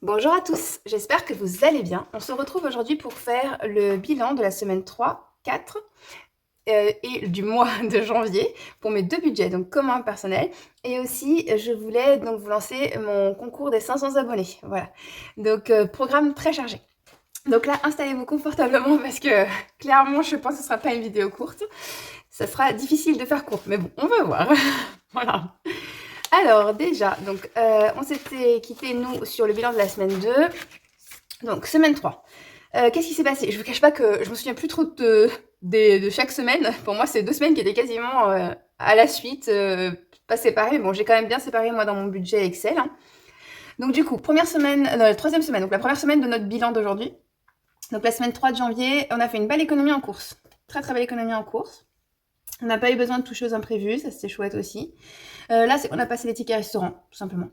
Bonjour à tous, j'espère que vous allez bien. On se retrouve aujourd'hui pour faire le bilan de la semaine 3, 4 et du mois de janvier pour mes deux budgets, donc commun personnel. Et aussi, je voulais donc vous lancer mon concours des 500 abonnés. Voilà, donc programme très chargé. Donc là, installez-vous confortablement parce que clairement, je pense que ce ne sera pas une vidéo courte. Ça sera difficile de faire court, mais bon, on va voir. Voilà. Alors déjà, donc on s'était quitté nous sur le bilan de la semaine 2. Donc semaine 3. Qu'est-ce qui s'est passé? Je vous cache pas que je me souviens plus trop de chaque semaine. Pour moi, c'est 2 semaines qui étaient quasiment à la suite, pas séparées. Bon, j'ai quand même bien séparé moi dans mon budget Excel, hein. Donc du coup, première semaine, troisième semaine, donc la première semaine de notre bilan d'aujourd'hui. Donc la semaine 3 de janvier, on a fait une belle économie en course. Très très belle économie en course. On n'a pas eu besoin de toucher aux imprévus, ça c'était chouette aussi. Là, c'est qu'on a passé les tickets restaurants, tout simplement.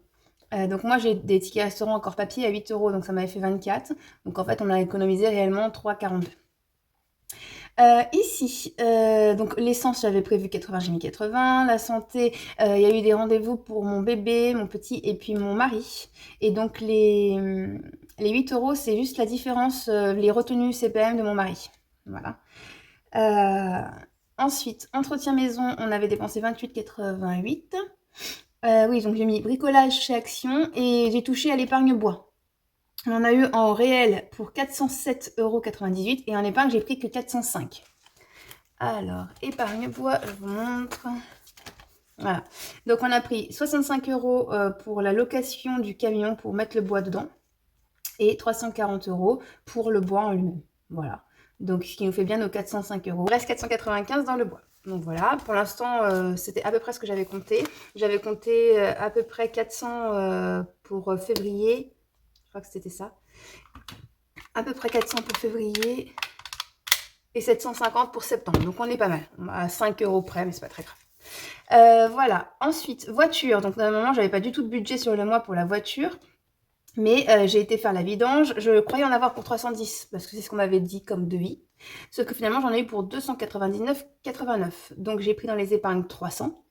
Donc moi j'ai des tickets restaurants encore papier à 8 €, donc ça m'avait fait 24. Donc en fait on a économisé réellement 3,42. Ici, donc l'essence j'avais prévu 80, j'ai mis 80. La santé, il y a eu des rendez-vous pour mon bébé, mon petit et puis mon mari. Et donc les 8 € c'est juste la différence, les retenues CPM de mon mari. Voilà. Ensuite, entretien maison, on avait dépensé 28,88. Oui, donc j'ai mis bricolage chez Action et j'ai touché à l'épargne bois. On en a eu en réel pour 407,98 € et en épargne, j'ai pris que 405. Alors, épargne bois, je vous montre. Voilà. Donc, on a pris 65 € pour la location du camion pour mettre le bois dedans et 340 € pour le bois en lui-même. Voilà. Donc, ce qui nous fait bien nos 405 €. Il reste 495 dans le bois. Donc voilà, pour l'instant, c'était à peu près ce que j'avais compté. J'avais compté à peu près 400 pour février. Je crois que c'était ça. À peu près 400 pour février et 750 pour septembre. Donc on est pas mal. On est à 5 € près, mais c'est pas très grave. Voilà. Ensuite, voiture. Donc normalement, j'avais pas du tout de budget sur le mois pour la voiture. Mais j'ai été faire la vidange. Je croyais en avoir pour 310 parce que c'est ce qu'on m'avait dit comme devis. Sauf que finalement, j'en ai eu pour 299,89. Donc j'ai pris dans les épargnes 300.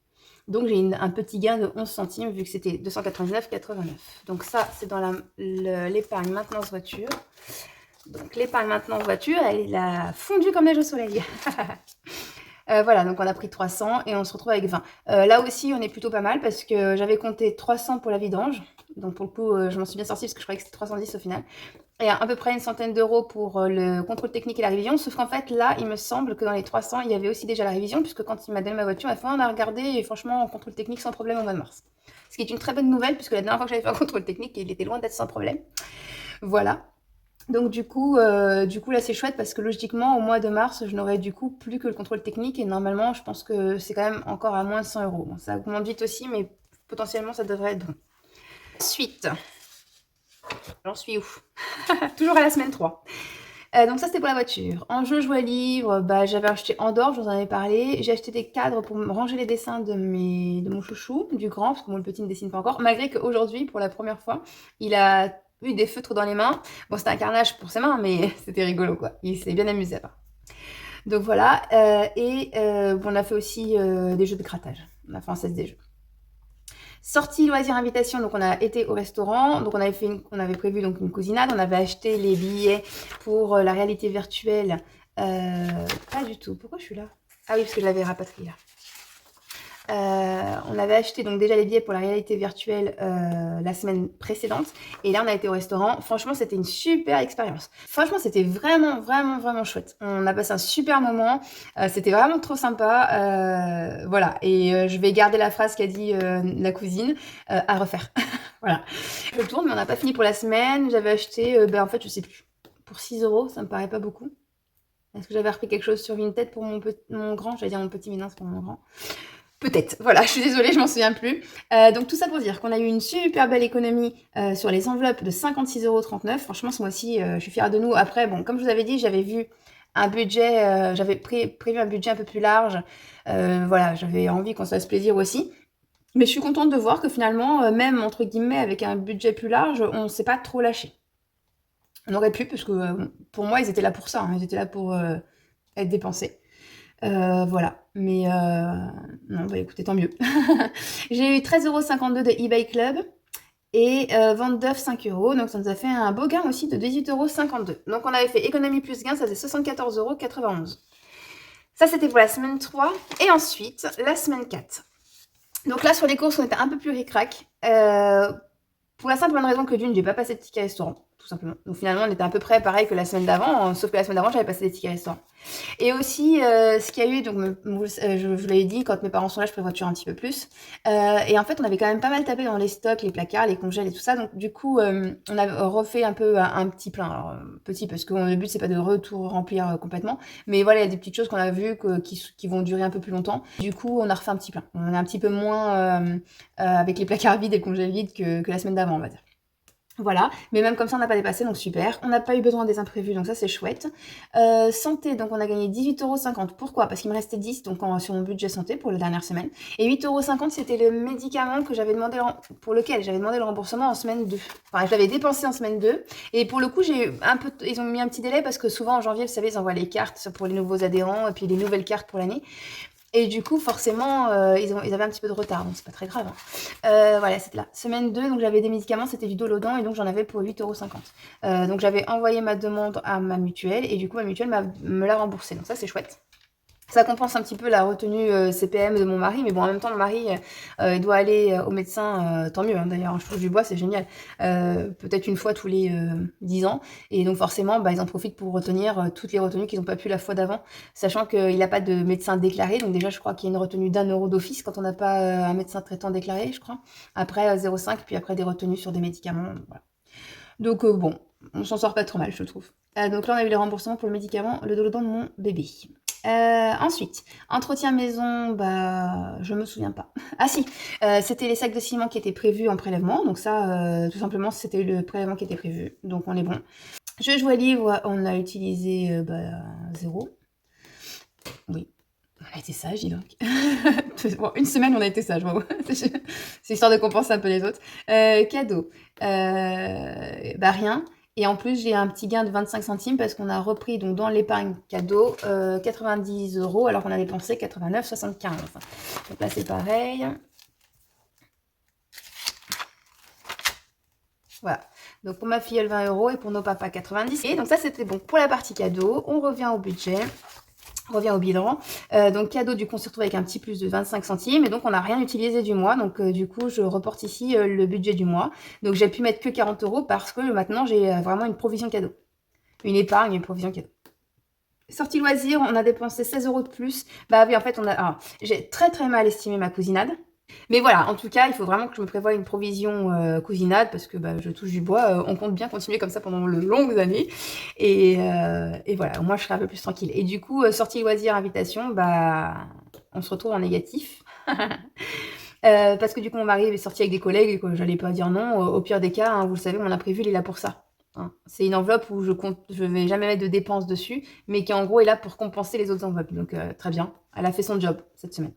Donc j'ai un petit gain de 11 centimes vu que c'était 299,89. Donc ça, c'est dans l'épargne maintenance voiture. Donc l'épargne maintenance voiture, elle a fondu comme neige au soleil. Voilà, donc on a pris 300 et on se retrouve avec 20. Là aussi, on est plutôt pas mal parce que j'avais compté 300 pour la vidange. Donc pour le coup, je m'en suis bien sortie parce que je croyais que c'était 310 au final. Et à peu près une centaine d'euros pour le contrôle technique et la révision. Sauf qu'en fait, là, il me semble que dans les 300, il y avait aussi déjà la révision puisque quand il m'a donné ma voiture, on a regardé et franchement, en contrôle technique sans problème au mois de mars. Ce qui est une très bonne nouvelle puisque la dernière fois que j'avais fait un contrôle technique, il était loin d'être sans problème. Voilà. Donc du coup là c'est chouette parce que logiquement au mois de mars je n'aurais du coup plus que le contrôle technique et normalement je pense que c'est quand même encore à moins de 100 €. Bon, ça augmente vite aussi mais potentiellement ça devrait être bon. Ensuite, j'en suis où? Toujours à la semaine 3. Donc ça c'était pour la voiture. En jeu, jouet livre, j'avais acheté Andorre, je vous en avais parlé. J'ai acheté des cadres pour ranger les dessins de mon chouchou, du grand, parce que mon petit ne dessine pas encore. Malgré qu'aujourd'hui, pour la première fois, il a eu des feutres dans les mains. Bon, c'était un carnage pour ses mains, mais c'était rigolo, quoi. Il s'est bien amusé à part. Donc voilà, on a fait aussi des jeux de grattage. On a fait en 16 des jeux. Sortie loisirs invitation, donc on a été au restaurant, donc on avait prévu donc une cousinade, on avait acheté les billets pour la réalité virtuelle. Pas du tout. Pourquoi je suis là? Ah oui, parce que je l'avais rapatrié là. On avait acheté donc déjà les billets pour la réalité virtuelle la semaine précédente et là on a été au restaurant. Franchement c'était une super expérience. Franchement c'était vraiment vraiment vraiment chouette. On a passé un super moment. C'était vraiment trop sympa. Voilà et je vais garder la phrase qu'a dit la cousine à refaire. Voilà. Je tourne mais on n'a pas fini pour la semaine. J'avais acheté en fait je sais plus pour 6 €, ça me paraît pas beaucoup. Est-ce que j'avais repris quelque chose sur Vinted pour mon grand? J'allais dire mon petit mais non c'est pour mon grand. Peut-être, voilà, je suis désolée, je m'en souviens plus. Donc tout ça pour dire qu'on a eu une super belle économie sur les enveloppes de 56,39 €. Franchement, ce mois-ci, je suis fière de nous. Après, bon, comme je vous avais dit, j'avais vu un budget, j'avais prévu un budget un peu plus large. Voilà, j'avais envie qu'on se fasse plaisir aussi. Mais je suis contente de voir que finalement, même entre guillemets, avec un budget plus large, on ne s'est pas trop lâché. On aurait pu, parce que pour moi, ils étaient là pour ça, hein, ils étaient là pour être dépensés. Voilà, mais non, écoutez, tant mieux. J'ai eu 13,52 € de eBay Club Et vente d'œufs 5 €, donc ça nous a fait un beau gain aussi de 18,52 €. Donc on avait fait économie plus gain, ça faisait 74,91 €. Ça, c'était pour la semaine 3. Et ensuite, la semaine 4. Donc là, sur les courses, on était un peu plus ric-rac. Pour la simple bonne raison que d'une, j'ai pas passé de ticket restaurant, tout simplement. Donc finalement, on était à peu près pareil que la semaine d'avant, sauf que la semaine d'avant, j'avais passé des tickets restaurant. Et aussi, ce qu'il y a eu, donc je vous l'avais dit, quand mes parents sont là, je prévoiture un petit peu plus. Et en fait, on avait quand même pas mal tapé dans les stocks, les placards, les congèles et tout ça. Donc du coup, on a refait un peu un petit plein. Alors, petit, parce que le but, c'est pas de retour remplir complètement. Mais voilà, il y a des petites choses qu'on a vues qui vont durer un peu plus longtemps. Du coup, on a refait un petit plein. On est un petit peu moins avec les placards vides et le congèle vide que la semaine d'avant, on va dire. Voilà, mais même comme ça, on n'a pas dépassé, donc super. On n'a pas eu besoin des imprévus, donc ça, c'est chouette. Santé, donc on a gagné 18,50 €. Pourquoi? Parce qu'il me restait 10 donc sur mon budget santé pour la dernière semaine. Et 8,50 €, c'était le médicament que j'avais demandé pour lequel j'avais demandé le remboursement en semaine 2. Enfin, je l'avais dépensé en semaine 2. Et pour le coup, ils ont mis un petit délai parce que souvent en janvier, vous savez, ils envoient les cartes pour les nouveaux adhérents et puis les nouvelles cartes pour l'année. Et du coup, forcément, ils avaient un petit peu de retard, donc c'est pas très grave. Voilà, c'était là. Semaine 2, donc j'avais des médicaments, c'était du Dolodent, et donc j'en avais pour 8,50 €. Donc j'avais envoyé ma demande à ma mutuelle, et du coup, ma mutuelle me l'a remboursé. Donc ça, c'est chouette. Ça compense un petit peu la retenue CPM de mon mari, mais bon, en même temps, mon mari, il doit aller au médecin, tant mieux, hein, d'ailleurs, je touche du bois, c'est génial. Peut-être une fois tous les 10 ans. Et donc forcément, ils en profitent pour retenir toutes les retenues qu'ils n'ont pas pu la fois d'avant, sachant qu'il n'a pas de médecin déclaré. Donc déjà, je crois qu'il y a une retenue d'1 € d'office quand on n'a pas un médecin traitant déclaré, je crois. Après 0,5, puis après des retenues sur des médicaments. Voilà. Donc bon, on s'en sort pas trop mal, je trouve. Donc là, on a eu les remboursements pour le médicament, le Dolodent de mon bébé. Ensuite, entretien maison, je me souviens pas. Ah si, c'était les sacs de ciment qui étaient prévus en prélèvement. Donc ça, tout simplement, c'était le prélèvement qui était prévu. Donc on est bon. Je jouais livre, on a utilisé 0. Oui, on a été sage, dis donc. Bon, une semaine, on a été sage. Bon. C'est histoire de compenser un peu les autres. Cadeau, rien. Et en plus, j'ai un petit gain de 25 centimes parce qu'on a repris donc dans l'épargne cadeau 90 € alors qu'on a dépensé 89,75 €. Donc là, c'est pareil. Voilà. Donc pour ma filleule, 20 € et pour nos papas, 90. Et donc ça, c'était bon pour la partie cadeau. On revient au budget. On revient au bilan. Donc cadeau, du coup, on s'est retrouvé avec un petit plus de 25 centimes. Et donc, on n'a rien utilisé du mois. Donc, du coup, je reporte ici le budget du mois. Donc, j'ai pu mettre que 40 € parce que maintenant, j'ai vraiment une provision cadeau. Une épargne, une provision cadeau. Sortie loisir, on a dépensé 16 € de plus. Bah oui, en fait, j'ai très très mal estimé ma cousinade. Mais voilà, en tout cas, il faut vraiment que je me prévoie une provision cousinade parce que je touche du bois. On compte bien continuer comme ça pendant de longues années. Et voilà, au moins je serai un peu plus tranquille. Et du coup, sortie loisir, invitation, on se retrouve en négatif. Parce que du coup, mon mari est sorti avec des collègues et que j'allais pas dire non. Au pire des cas, hein, vous le savez, mon imprévu, il est là pour ça. Hein. C'est une enveloppe où je vais jamais mettre de dépenses dessus, mais qui en gros est là pour compenser les autres enveloppes. Donc très bien, elle a fait son job cette semaine.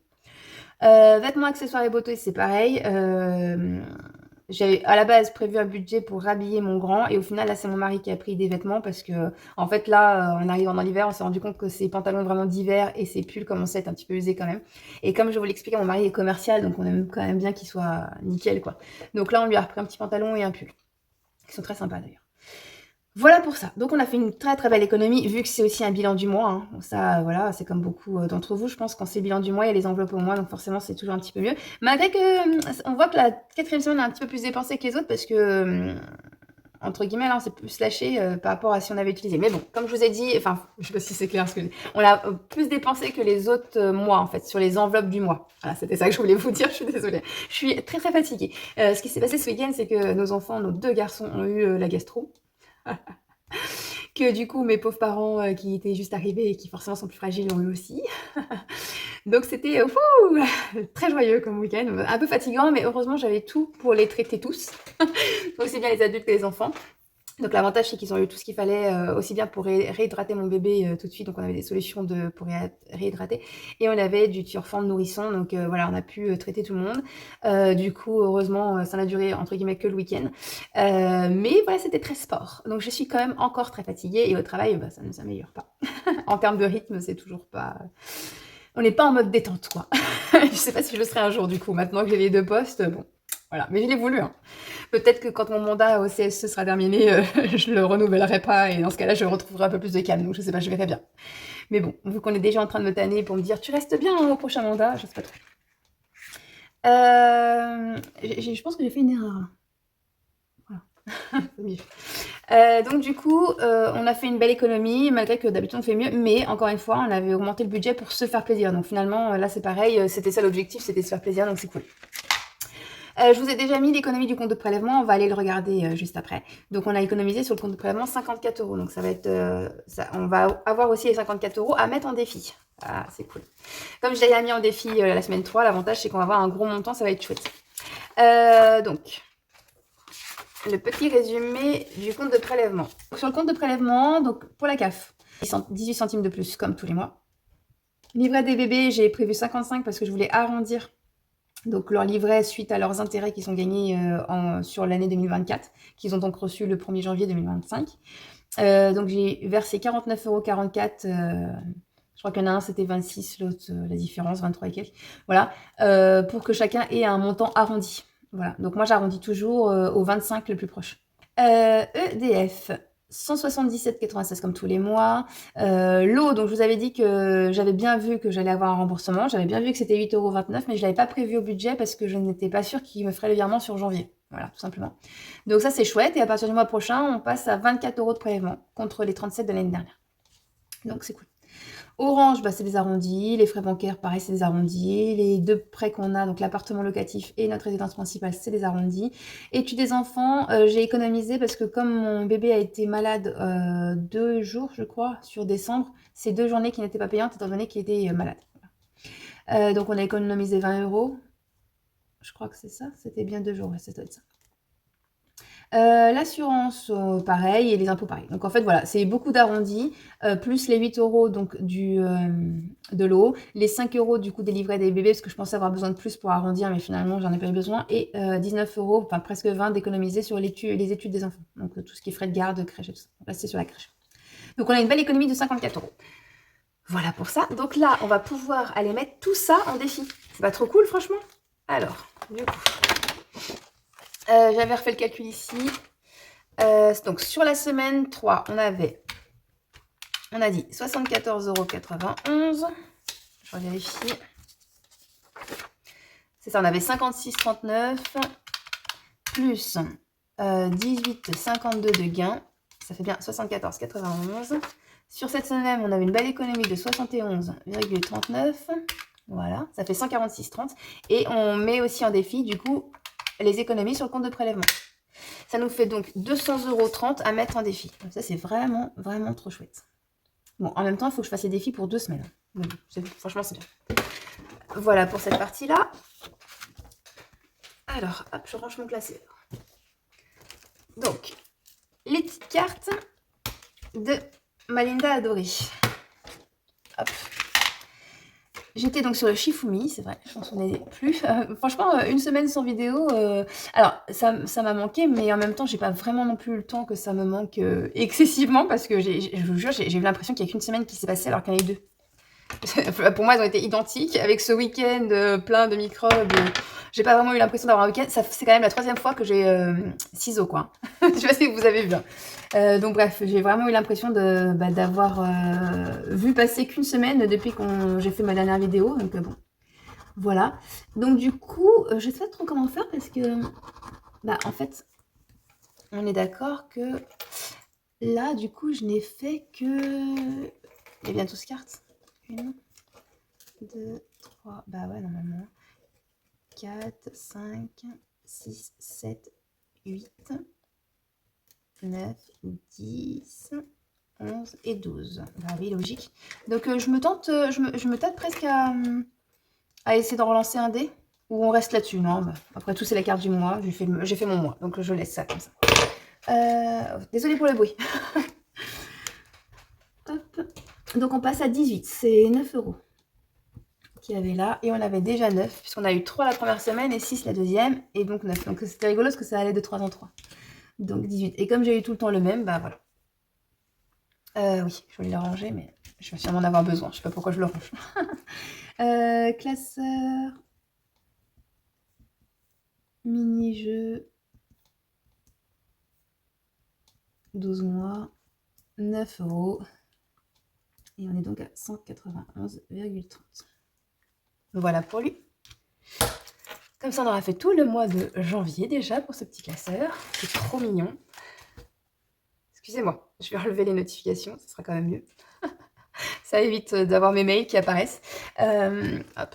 Vêtements, accessoires et beauté, c'est pareil. J'avais à la base prévu un budget pour rhabiller mon grand et au final là c'est mon mari qui a pris des vêtements parce que en fait là en arrivant dans l'hiver on s'est rendu compte que ses pantalons vraiment d'hiver et ses pulls commençaient à être un petit peu usés quand même. Et comme je vous l'expliquais, mon mari est commercial donc on aime quand même bien qu'il soit nickel quoi. Donc là on lui a repris un petit pantalon et un pull qui sont très sympas d'ailleurs. Voilà pour ça. Donc on a fait une très très belle économie, vu que c'est aussi un bilan du mois. Hein. Ça, voilà, c'est comme beaucoup d'entre vous, je pense, quand c'est bilan du mois, il y a les enveloppes au mois, donc forcément c'est toujours un petit peu mieux. Malgré que on voit que la 4e semaine a un petit peu plus dépensé que les autres, parce que, entre guillemets, là, on s'est plus lâché par rapport à si on avait utilisé. Mais bon, comme je vous ai dit, enfin, je sais pas si c'est clair ce que je dis, on a plus dépensé que les autres mois, en fait, sur les enveloppes du mois. Voilà, c'était ça que je voulais vous dire, je suis désolée. Je suis très très fatiguée. Ce qui s'est passé ce week-end, c'est que nos enfants, nos 2 garçons, ont eu la gastro. Que du coup mes pauvres parents qui étaient juste arrivés et qui forcément sont plus fragiles l'ont eu aussi. Donc c'était très joyeux comme week-end, un peu fatigant mais heureusement j'avais tout pour les traiter tous, aussi bien les adultes que les enfants. Donc l'avantage c'est qu'ils ont eu tout ce qu'il fallait aussi bien pour réhydrater mon bébé tout de suite, donc on avait des solutions pour réhydrater et on avait du Turfan nourrisson, donc voilà on a pu traiter tout le monde. Du coup heureusement ça n'a duré entre guillemets que le week-end, mais voilà c'était très sport, donc je suis quand même encore très fatiguée et au travail ça ne s'améliore pas. En termes de rythme c'est toujours pas... On n'est pas en mode détente quoi. Je sais pas si je le serai un jour du coup, maintenant que j'ai les 2 postes, bon. Voilà, mais je l'ai voulu, hein. Peut-être que quand mon mandat au CSE sera terminé, je le renouvellerai pas et dans ce cas-là, je retrouverai un peu plus de calme. Donc je sais pas, je verrai bien. Mais bon, vu qu'on est déjà en train de me tanner pour me dire tu restes bien au prochain mandat, je sais pas trop. Je pense que j'ai fait une erreur là. Donc du coup, on a fait une belle économie, malgré que d'habitude on fait mieux, mais encore une fois, on avait augmenté le budget pour se faire plaisir. Donc finalement, là c'est pareil, c'était ça l'objectif, c'était se faire plaisir, donc c'est cool. Je vous ai déjà mis l'économie du compte de prélèvement, on va aller le regarder juste après. Donc on a économisé sur le compte de prélèvement 54 €, donc ça va être, on va avoir aussi les 54 € à mettre en défi. Ah, c'est cool. Comme je l'ai mis en défi la semaine 3, l'avantage c'est qu'on va avoir un gros montant, ça va être chouette. Donc, le petit résumé du compte de prélèvement. Sur le compte de prélèvement, donc pour la CAF, 18 centimes de plus, comme tous les mois. Livret des bébés, j'ai prévu 55 parce que je voulais arrondir donc leur livret suite à leurs intérêts qui sont gagnés sur l'année 2024, qu'ils ont donc reçu le 1er janvier 2025. Donc j'ai versé 49,44 €. Je crois qu'il y en a un, c'était 26, l'autre, la différence, 23 et quelques. Voilà, pour que chacun ait un montant arrondi. Voilà, donc moi j'arrondis toujours au 25 le plus proche. EDF, 177,96 comme tous les mois. L'eau, donc je vous avais dit que j'avais bien vu que j'allais avoir un remboursement. J'avais bien vu que c'était 8,29 €, mais je ne l'avais pas prévu au budget parce que je n'étais pas sûre qu'il me ferait le virement sur janvier. Voilà, tout simplement. Donc ça, c'est chouette. Et à partir du mois prochain, on passe à 24 € de prélèvement contre les 37 de l'année dernière. Donc c'est cool. Orange, bah, c'est des arrondis. Les frais bancaires, pareil, c'est des arrondis. Les deux prêts qu'on a, donc l'appartement locatif et notre résidence principale, c'est des arrondis. Études des enfants, j'ai économisé parce que comme mon bébé a été malade 2 jours, je crois, sur décembre, c'est 2 journées qui n'étaient pas payantes étant donné qu'il était malade. Donc on a économisé 20 €. Je crois que c'est ça. C'était bien 2 jours, ouais, ça doit être ça. L'assurance, pareil, et les impôts, pareil. Donc en fait, voilà, c'est beaucoup d'arrondis, plus les 8 € donc de l'eau, les 5 € du coup des livrets des bébés, parce que je pensais avoir besoin de plus pour arrondir, mais finalement, j'en ai pas eu besoin, et 19 €, enfin presque 20 d'économiser sur les études des enfants. Donc tout ce qui est frais de garde, crèche et tout ça. Là, c'est sur la crèche. Donc on a une belle économie de 54 €. Voilà pour ça. Donc là, on va pouvoir aller mettre tout ça en défi. C'est pas trop cool, franchement? Alors, du coup... j'avais refait le calcul ici. Donc sur la semaine 3, on a dit 74,91 €. Je vérifie. C'est ça, on avait 56,39 plus 18,52 de gain. Ça fait bien 74,91. Sur cette semaine, on avait une belle économie de 71,39. Voilà, ça fait 146,30. Et on met aussi en défi, du coup, les économies sur le compte de prélèvement. Ça nous fait donc 200,30 € à mettre en défi. Donc ça, c'est vraiment, vraiment trop chouette. Bon, en même temps, il faut que je fasse les défis pour 2 semaines. Donc, franchement, c'est bien. Voilà pour cette partie-là. Alors, hop, je range mon classeur. Donc, les petites cartes de Malinda Adorée. Hop. J'étais donc sur le Shifumi, c'est vrai, je m'en souvenais plus. Franchement, une semaine sans vidéo, alors ça m'a manqué, mais en même temps, j'ai pas vraiment non plus le temps que ça me manque excessivement, parce que je vous jure, j'ai eu l'impression qu'il y a qu'une semaine qui s'est passée alors qu'il y en a eu 2. Pour moi, elles ont été identiques, avec ce week-end plein de microbes. J'ai pas vraiment eu l'impression d'avoir un week-end. C'est quand même la 3e fois que j'ai ciseaux, quoi. Je sais pas si vous avez vu. Donc bref, j'ai vraiment eu l'impression d'avoir vu passer qu'une semaine depuis que j'ai fait ma dernière vidéo. Donc bon, voilà. Donc du coup, je sais pas trop comment faire parce que, en fait, on est d'accord que là, du coup, je n'ai fait que... Il y a bien 12 cartes. 1, 2, 3, bah ouais, normalement. 4, 5, 6, 7, 8, 9, 10, 11 et 12. Bah oui, logique. Donc je me tâte presque à essayer d'en relancer un dé. Ou on reste là-dessus, non après tout, c'est la carte du mois. J'ai fait mon mois, donc je laisse ça comme ça. Désolée pour le bruit. Hop. Donc on passe à 18, c'est 9 € qu'il y avait là. Et on avait déjà 9, puisqu'on a eu 3 la première semaine et 6 la deuxième. Et donc 9. Donc c'était rigolo parce que ça allait de 3 en 3. Donc 18. Et comme j'ai eu tout le temps le même, bah voilà. Oui, je voulais le ranger, mais je vais sûrement en avoir besoin. Je sais pas pourquoi je le range. Classeur. Mini-jeu. 12 mois. 9 €. Et on est donc à 191,30 €. Voilà pour lui. Comme ça, on aura fait tout le mois de janvier déjà pour ce petit classeur. C'est trop mignon. Excusez-moi, je vais relever les notifications, ce sera quand même mieux. Ça évite d'avoir mes mails qui apparaissent. Hop.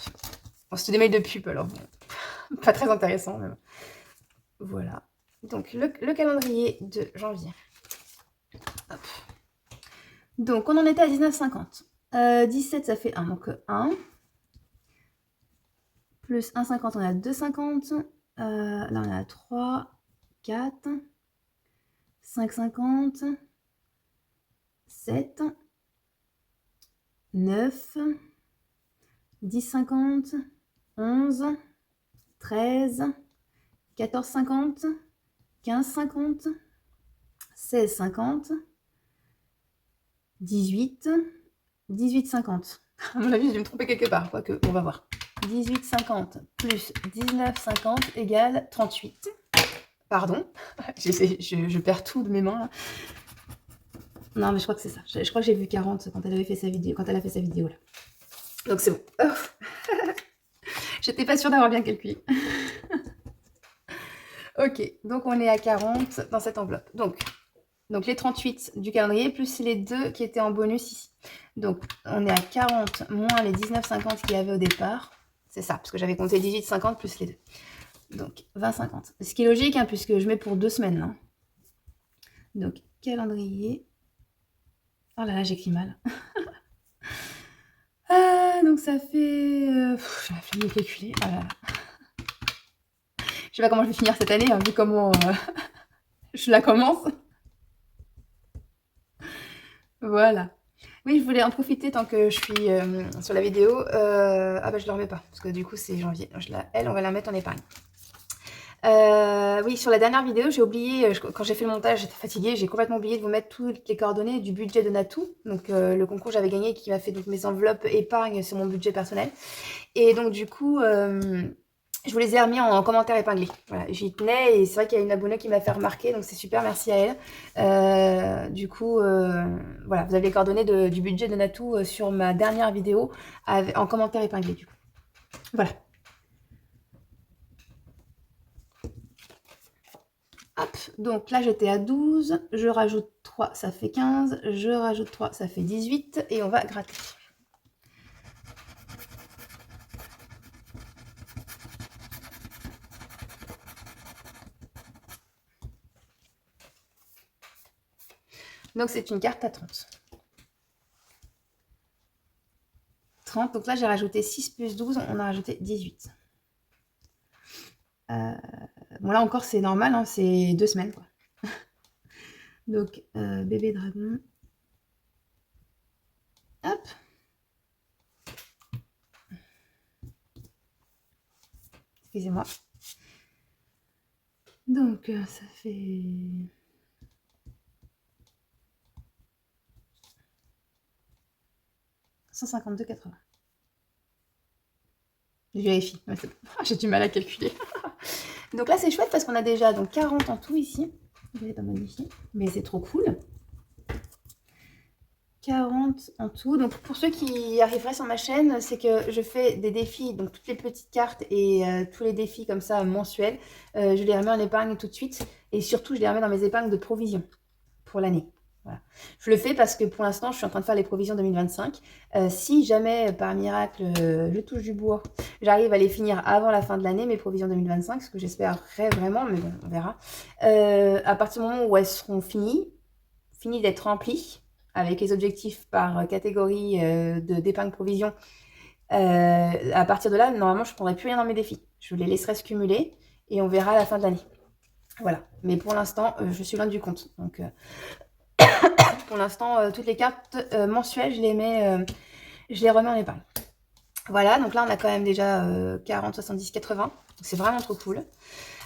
Bon, c'est des mails de pub, alors bon, pas très intéressant. Mais bon. Voilà. Donc, le calendrier de janvier. Hop. Donc, on en était à 19,50. 17, ça fait 1, donc 1. Plus 1,50, on est à 2,50. Là, on est à 3, 4, 5,50, 7, 9, 10,50, 11, 13, 14,50, 15,50, 16,50, 18, 18,50. À mon avis, je vais me tromper quelque part, quoique, on va voir. 18,50 plus 19,50 égale 38. Pardon, je perds tout de mes mains là. Non, mais je crois que c'est ça. Je crois que j'ai vu 40 quand elle avait fait sa vidéo, quand elle a fait sa vidéo là. Donc c'est bon. Oh. J'étais pas sûre d'avoir bien calculé. Ok, donc on est à 40 dans cette enveloppe. Donc les 38 du calendrier plus les 2 qui étaient en bonus ici. Donc on est à 40 moins les 19,50 qu'il y avait au départ. C'est ça, parce que j'avais compté 18,50 plus les 2. Donc 20,50. Ce qui est logique, hein, puisque je mets pour 2 semaines. Hein. Donc calendrier. Oh là là, j'écris mal. Donc ça fait... j'ai la flemme de calculer. Oh là là. Je sais pas comment je vais finir cette année, hein, vu comment je la commence. Voilà. Oui, je voulais en profiter tant que je suis sur la vidéo. Ah bah je ne le remets pas, parce que du coup c'est janvier. Elle, on va la mettre en épargne. Oui, sur la dernière vidéo, j'ai oublié, quand j'ai fait le montage, j'étais fatiguée, j'ai complètement oublié de vous mettre toutes les coordonnées du budget de Natou. Donc le concours que j'avais gagné qui m'a fait donc mes enveloppes épargne sur mon budget personnel. Et donc du coup... je vous les ai remis en commentaire épinglé. Voilà, j'y tenais et c'est vrai qu'il y a une abonnée qui m'a fait remarquer, donc c'est super, merci à elle. Du coup, voilà, vous avez les coordonnées du budget de Natou sur ma dernière vidéo en commentaire épinglé, du coup. Voilà. Hop, donc là j'étais à 12, je rajoute 3, ça fait 15, je rajoute 3, ça fait 18, et on va gratter. Donc c'est une carte à 30. 30, donc là j'ai rajouté 6 plus 12, on a rajouté 18. Bon là encore c'est normal, hein, c'est 2 semaines quoi. Donc bébé dragon. Hop. Excusez-moi. Donc ça fait... $152,80. Je vérifie. J'ai du mal à calculer. Donc là, c'est chouette parce qu'on a déjà donc 40 en tout ici. Je vais pas modifier, mais c'est trop cool. 40 en tout. Donc pour ceux qui arriveraient sur ma chaîne, c'est que je fais des défis, donc toutes les petites cartes et tous les défis comme ça mensuels. Je les remets en épargne tout de suite. Et surtout, je les remets dans mes épargnes de provision pour l'année. Voilà. Je le fais parce que pour l'instant, je suis en train de faire les provisions 2025. Si jamais, par miracle, je touche du bois, j'arrive à les finir avant la fin de l'année, mes provisions 2025, ce que j'espérerais vraiment, mais bon, on verra. À partir du moment où elles seront finies d'être remplies, avec les objectifs par catégorie d'épargne provision, à partir de là, normalement, je ne prendrai plus rien dans mes défis. Je les laisserai se cumuler et on verra à la fin de l'année. Voilà. Mais pour l'instant, je suis loin du compte. Donc... pour l'instant, toutes les cartes mensuelles, je les remets en épargne. Voilà, donc là, on a quand même déjà 40, 70, 80. C'est vraiment trop cool.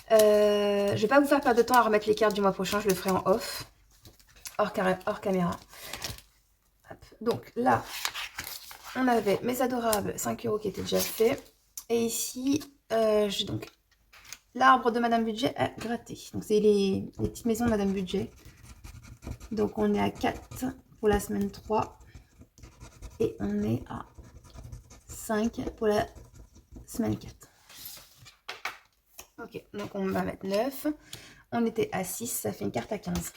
Je vais pas vous faire perdre de temps à remettre les cartes du mois prochain. Je le ferai en off, hors caméra. Hop. Donc là, on avait mes adorables 5 € qui étaient déjà faits. Et ici, j'ai donc l'arbre de Madame Budget à gratter. Donc, c'est les petites maisons de Madame Budget. Donc, on est à 4 pour la semaine 3. Et on est à 5 pour la semaine 4. Ok, donc on va mettre 9. On était à 6, ça fait une carte à 15.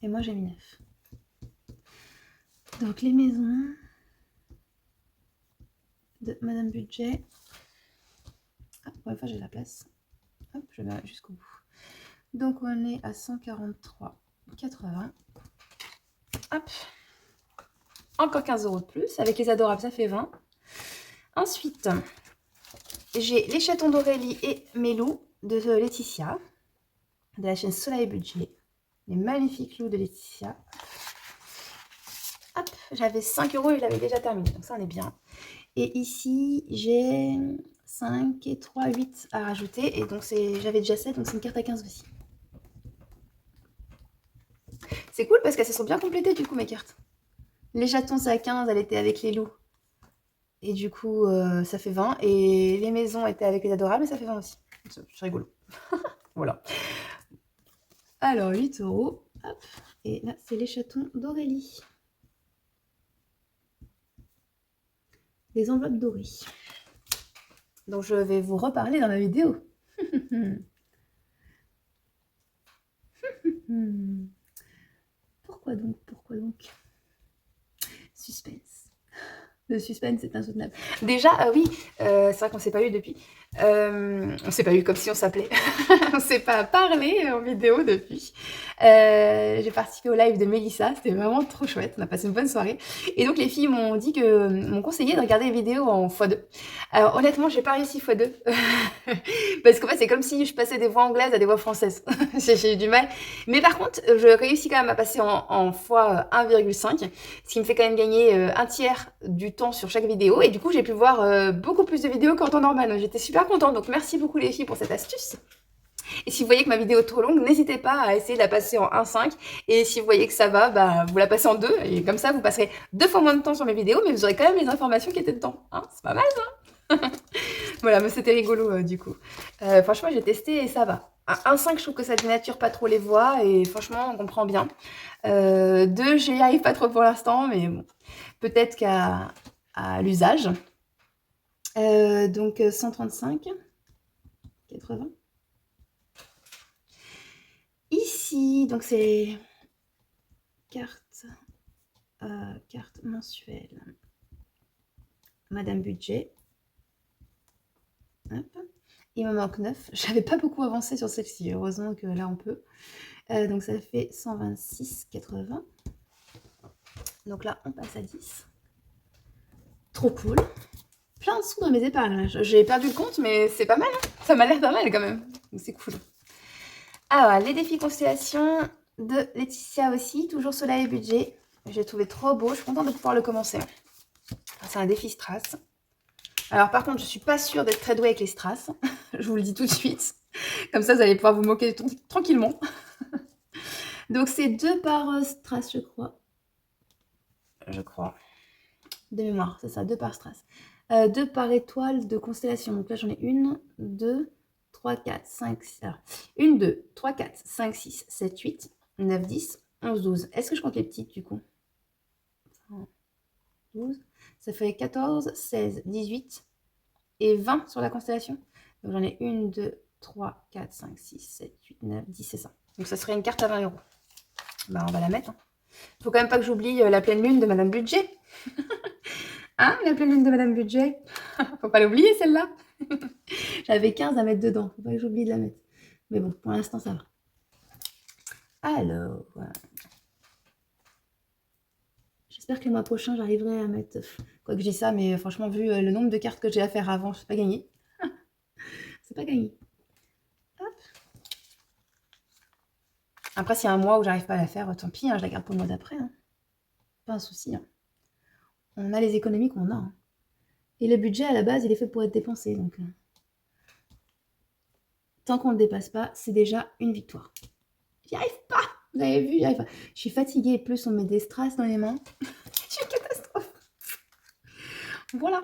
Et moi, j'ai mis 9. Donc, les maisons de Madame Budget. Ah, pour une fois, j'ai la place. Hop, je vais jusqu'au bout. Donc, on est à 143,80. Hop. Encore 15 € de plus. Avec les adorables, ça fait 20. Ensuite, j'ai les chatons d'Aurélie et Mélou de Laetitia, de la chaîne Soleil Budget. Les magnifiques loups de Laetitia. Hop, j'avais 5 € et je l'avais déjà terminé. Donc ça, on est bien. Et ici, j'ai 5 et 3, 8 à rajouter. Et donc, j'avais déjà 7, donc c'est une carte à 15 aussi. C'est cool parce qu'elles se sont bien complétées du coup, mes cartes. Les chatons, c'est à 15, elle était avec les loups. Et du coup, ça fait 20. Et les maisons étaient avec les adorables, et ça fait 20 aussi. C'est rigolo. Voilà. Alors, 8 €. Hop. Et là, c'est les chatons d'Aurélie. Les enveloppes dorées. Donc, je vais vous reparler dans la vidéo. Pourquoi donc? Pourquoi donc? Suspense. Le suspense est insoutenable. Déjà, oui, c'est vrai qu'on ne s'est pas eu depuis. On s'est pas eu comme si on s'appelait. On s'est pas parlé en vidéo depuis. J'ai participé au live de Mélissa, c'était vraiment trop chouette. On a passé une bonne soirée. Et donc les filles m'ont conseillé de regarder les vidéos en x2. Alors honnêtement, j'ai pas réussi x2 parce qu'en fait c'est comme si je passais des voix anglaises à des voix françaises. J'ai eu du mal. Mais par contre, je réussis quand même à passer en x 1,5, ce qui me fait quand même gagner un tiers du temps sur chaque vidéo. Et du coup, j'ai pu voir beaucoup plus de vidéos qu'en temps normal. Donc, j'étais super contente. Donc, merci beaucoup les filles pour cette astuce. Et si vous voyez que ma vidéo est trop longue, n'hésitez pas à essayer de la passer en 1,5. Et si vous voyez que ça va, bah, vous la passez en 2. Et comme ça, vous passerez 2 fois moins de temps sur mes vidéos, mais vous aurez quand même les informations qui étaient dedans. Hein, c'est pas mal, ça. Voilà, mais c'était rigolo du coup. Franchement, j'ai testé et ça va. 1,5, je trouve que ça dénature pas trop les voix et franchement, on comprend bien. 2, j'y arrive pas trop pour l'instant, mais bon, peut-être qu'à l'usage. Donc 135, 80. Ici, donc c'est carte mensuelle. Madame Budget. Hop. Il me manque 9. J'avais pas beaucoup avancé sur celle-ci. Heureusement que là, on peut. Donc, ça fait 126,80. Donc là, on passe à 10. Trop cool. Plein de sous dans mes épargnes. J'ai perdu le compte, mais c'est pas mal. Hein, ça m'a l'air pas mal quand même. Donc, c'est cool. Alors, les défis constellation de Laetitia aussi. Toujours Soleil et Budget. J'ai trouvé trop beau. Je suis contente de pouvoir le commencer. C'est un défi strass. Alors par contre, je suis pas sûre d'être très douée avec les strass. Je vous le dis tout de suite. Comme ça, vous allez pouvoir vous moquer tranquillement. Donc c'est 2 par strass, je crois. De mémoire, c'est ça, 2 par strass. 2 par étoile de constellation. Donc là, j'en ai 1, 2, 3, 4, 5, 6. Alors, 1, 2, 3, 4, 5, 6, 7, 8, 9, 10, 11, 12. Est-ce que je compte les petites du coup? 12. Ça fait 14, 16, 18 et 20 sur la constellation. Donc j'en ai 1, 2, 3, 4, 5, 6, 7, 8, 9, 10, c'est ça. Donc ça serait une carte à 20 €. Bah, on va la mettre. Hein. Faut quand même pas que j'oublie la pleine lune de Madame Budget. Hein, la pleine lune de Madame Budget. Faut pas l'oublier celle-là. J'avais 15 à mettre dedans. Faut pas que j'oublie de la mettre. Mais bon, pour l'instant, ça va. Alors, j'espère que le mois prochain, j'arriverai à mettre... Quoi que je dis ça, mais franchement, vu le nombre de cartes que j'ai à faire avant, c'est pas gagné. C'est pas gagné. Hop. Après, s'il y a un mois où j'arrive pas à la faire, tant pis, hein, je la garde pour le mois d'après. Hein. Pas un souci. Hein. On a les économies qu'on a. Hein. Et le budget, à la base, il est fait pour être dépensé. Donc, tant qu'on ne le dépasse pas, c'est déjà une victoire. J'y arrive pas. Vous avez vu, je suis fatiguée, plus on met des strass dans les mains. C'est une catastrophe. Voilà.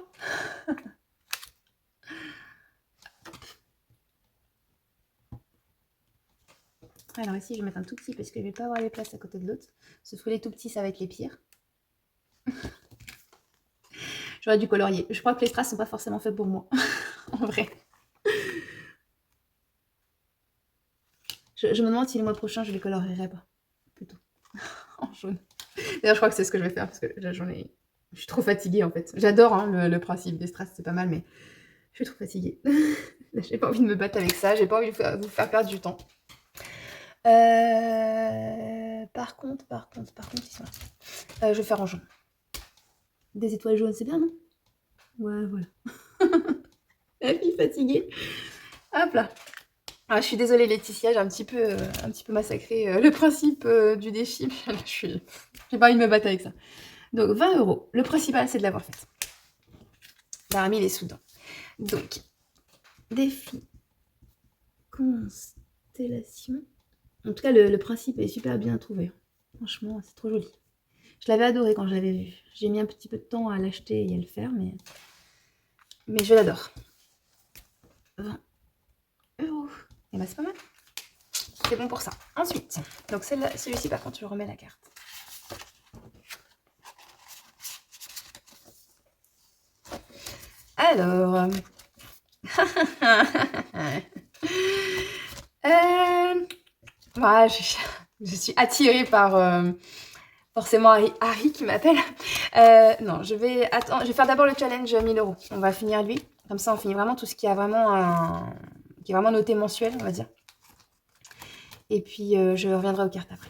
Alors ici, je vais mettre un tout petit parce que je ne vais pas avoir les places à côté de l'autre. Sauf que les tout petits, ça va être les pires. J'aurais dû colorier. Je crois que les strass sont pas forcément faits pour moi. En vrai. Je me demande si le mois prochain, je les colorierai pas. Plutôt. En jaune. D'ailleurs, je crois que c'est ce que je vais faire parce que j'en ai... Je suis trop fatiguée en fait. J'adore hein, le principe des strass, c'est pas mal, mais je suis trop fatiguée. J'ai pas envie de me battre avec ça, j'ai pas envie de vous faire perdre du temps. Par contre, ils sont là. Je vais faire en jaune. Des étoiles jaunes, c'est bien, non? Ouais, voilà. La fille fatiguée. Hop là. Ah, je suis désolée Laetitia, j'ai un petit peu massacré le principe du défi. J'ai pas envie de me battre avec ça. Donc 20 €. Le principal, c'est de l'avoir faite. Parmi les sous dedans. Donc, défi constellation. En tout cas, le principe est super bien trouvé. Franchement, c'est trop joli. Je l'avais adoré quand je l'avais vu. J'ai mis un petit peu de temps à l'acheter et à le faire, mais je l'adore. 20 €. Et bah c'est pas mal. C'est bon pour ça. Ensuite, donc celui-ci par contre, je remets la carte. Alors, voilà, je suis attirée par forcément Harry qui m'appelle. Non, je vais faire d'abord le challenge 1000 €. On va finir lui. Comme ça, on finit vraiment tout ce qui a vraiment qui est vraiment noté mensuel, on va dire. Et puis, je reviendrai aux cartes après.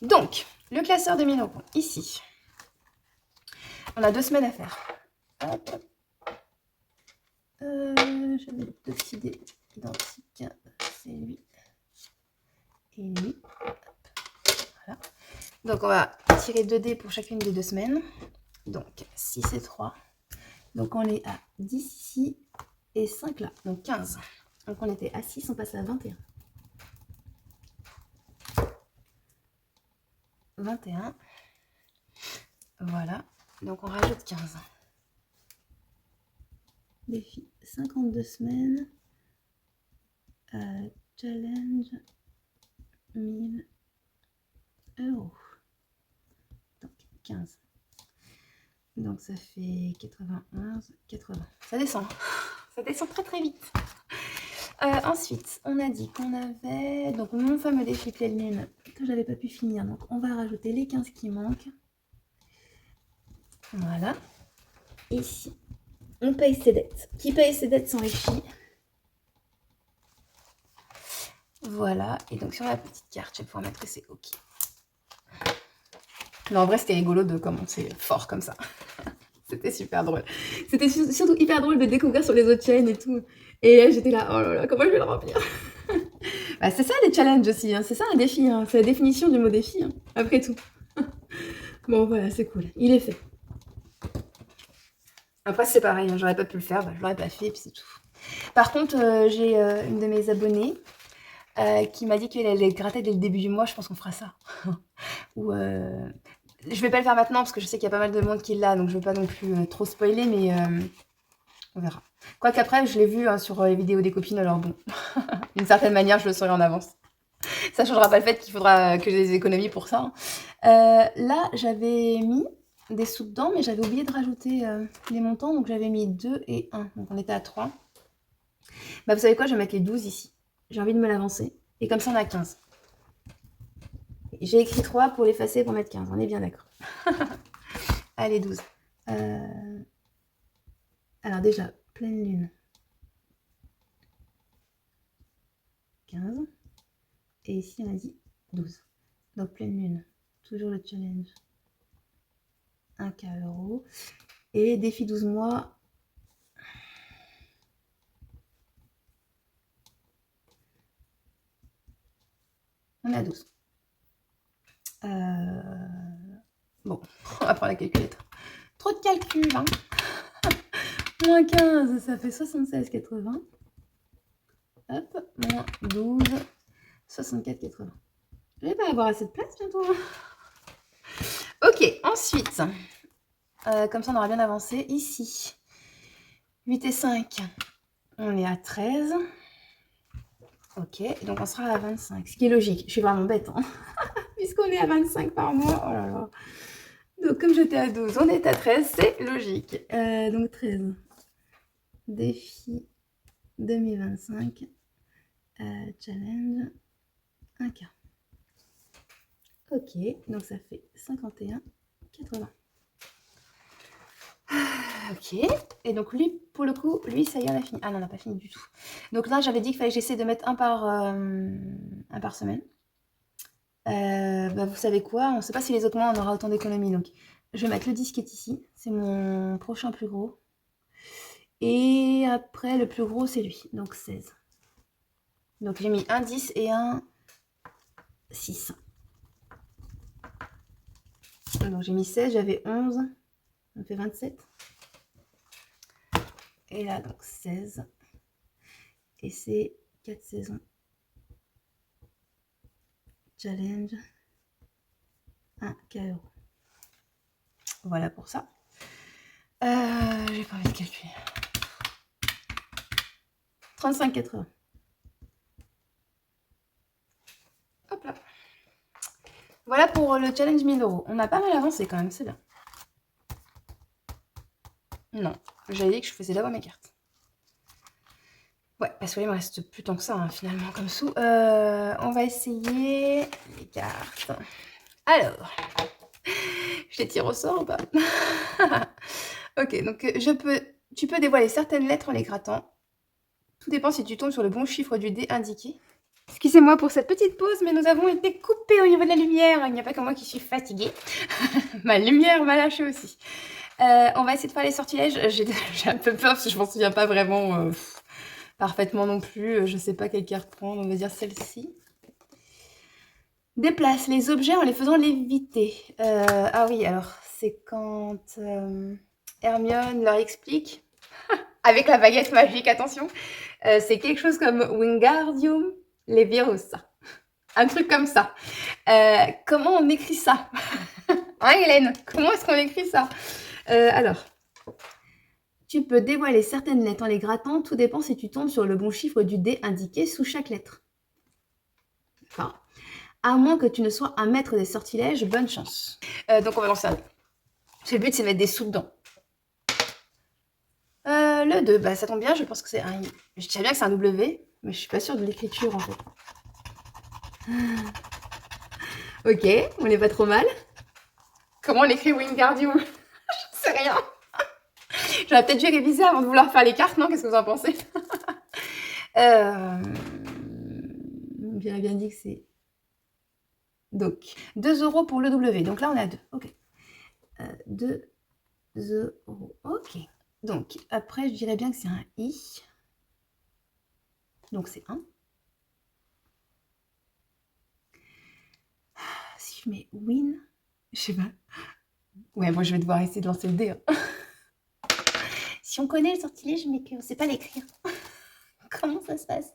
Donc, le classeur de 1000 €, ici. On a 2 semaines à faire. Hop. J'avais deux petits dés identiques. C'est lui. Et lui. Hop. Voilà. Donc, on va tirer 2 dés pour chacune des 2 semaines. Donc, 6 et 3. Donc, on est à 10 ici et 5 là. Donc, 15. Donc, on était à 6, on passe à 21. 21. Voilà. Donc, on rajoute 15. Défi 52 semaines. Challenge 1000 €. Donc 15. Donc ça fait 91, 80. Ça descend. Ça descend très très vite. Ensuite, on a dit qu'on avait donc mon fameux défi pleine lune que j'avais pas pu finir. Donc on va rajouter les 15 qui manquent. Voilà. Ici, on paye ses dettes. Qui paye ses dettes sont les filles. Voilà. Et donc sur la petite carte, je vais pouvoir mettre que c'est OK. Non, en vrai, c'était rigolo de commencer fort comme ça. C'était super drôle. C'était surtout hyper drôle de découvrir sur les autres chaînes et tout. Et là, j'étais là, oh là là, comment je vais le remplir? Bah, c'est ça les challenges aussi, hein. C'est ça un défi, hein. C'est la définition du mot défi, hein, après tout. Bon, voilà, c'est cool. Il est fait. Après, c'est pareil, hein. J'aurais pas pu le faire, bah, je l'aurais pas fait, et puis c'est tout. Par contre, j'ai une de mes abonnées qui m'a dit qu'elle allait gratter dès le début du mois. Je pense qu'on fera ça. Ou je vais pas le faire maintenant parce que je sais qu'il y a pas mal de monde qui l'a, donc je veux pas non plus trop spoiler, mais on verra. Quoique après, je l'ai vu hein, sur les vidéos des copines, alors bon, d'une certaine manière, je le saurai en avance. Ça changera pas le fait qu'il faudra que j'ai des économies pour ça. Là, j'avais mis des sous dedans, mais j'avais oublié de rajouter les montants, donc j'avais mis 2 et 1, donc on était à 3. Bah vous savez quoi, je vais mettre les 12 ici. J'ai envie de me l'avancer, et comme ça on a 15. J'ai écrit 3 pour l'effacer pour mettre 15, on est bien d'accord. Allez, 12. Alors déjà, pleine lune. 15. Et ici, on a dit 12. Donc, pleine lune. Toujours le challenge. 1K €. Et défi 12 mois. On a 12. Bon, on va prendre la calculette. Trop de calcul, hein. Moins 15, ça fait 76,80. Hop, moins 12, 64,80. Je vais pas avoir assez de place bientôt. Ok, ensuite, comme ça on aura bien avancé. Ici, 8 et 5, on est à 13. Ok, donc on sera à 25, ce qui est logique. Je suis vraiment bête, hein. Puisqu'on est à 25 par mois. Oh là là. Donc comme j'étais à 12, on est à 13, c'est logique. Donc 13. Défi 2025. Challenge 1K. Ok, donc ça fait 51,80. Ok, et donc lui, pour le coup, lui, ça y est, on a fini. Ah non, on n'a pas fini du tout. Donc là, j'avais dit qu'il fallait que j'essaie de mettre un par semaine. Bah, vous savez quoi, on ne sait pas si les autres mois, on aura autant d'économies. Donc, je vais mettre le 10 qui est ici. C'est mon prochain plus gros. Et après, le plus gros, c'est lui. Donc 16. Donc j'ai mis un 10 et un 6. Donc j'ai mis 16, j'avais 11. Ça fait 27. Et là, donc 16. Et c'est 4 saisons. Challenge. 1K €. Voilà pour ça. J'ai pas envie de calculer. 35,80. Hop là. Voilà pour le challenge 1000 €. On a pas mal avancé quand même, c'est bien. Non, j'avais dit que je faisais d'abord mes cartes. Ouais, parce que là, il me reste plus tant que ça, hein, finalement, comme sous. On va essayer les cartes. Alors, je les tire au sort ou pas? Ok, donc tu peux dévoiler certaines lettres en les grattant. Tout dépend si tu tombes sur le bon chiffre du dé indiqué. Excusez-moi pour cette petite pause, mais nous avons été coupés au niveau de la lumière. Il n'y a pas que moi qui suis fatiguée. Ma lumière m'a lâché aussi. On va essayer de faire les sortilèges. J'ai un peu peur parce que je m'en souviens pas vraiment parfaitement non plus. Je sais pas quelle carte prendre. On va dire celle-ci. Déplace les objets en les faisant léviter. Ah oui, alors c'est quand Hermione leur explique, avec la baguette magique, attention, c'est quelque chose comme Wingardium Leviosa. Un truc comme ça. Comment on écrit ça? Hein, Hélène? Comment est-ce qu'on écrit ça? Alors, tu peux dévoiler certaines lettres en les grattant. Tout dépend si tu tombes sur le bon chiffre du dé indiqué sous chaque lettre. Enfin, à moins que tu ne sois un maître des sortilèges, bonne chance. Donc on va lancer un dé. Le but, c'est de mettre des sous dedans. Le 2, bah, ça tombe bien, je pense que c'est un I. Je dirais bien que c'est un W, mais je suis pas sûre de l'écriture en fait. Ok, on n'est pas trop mal. Comment on écrit Wingardium? Je sais rien. J'aurais peut-être dû réviser avant de vouloir faire les cartes, non? Qu'est-ce que vous en pensez? J'aurais bien dit que c'est... Donc, 2 € pour le W. Donc là, on est à 2. Ok. 2 €. Ok. Donc, après, je dirais bien que c'est un I. Donc, c'est 1. Si je mets win, je sais pas. Ouais, moi, je vais devoir essayer de lancer le dé. Hein. Si on connaît le sortilège, mais qu'on ne sait pas l'écrire, comment ça se passe?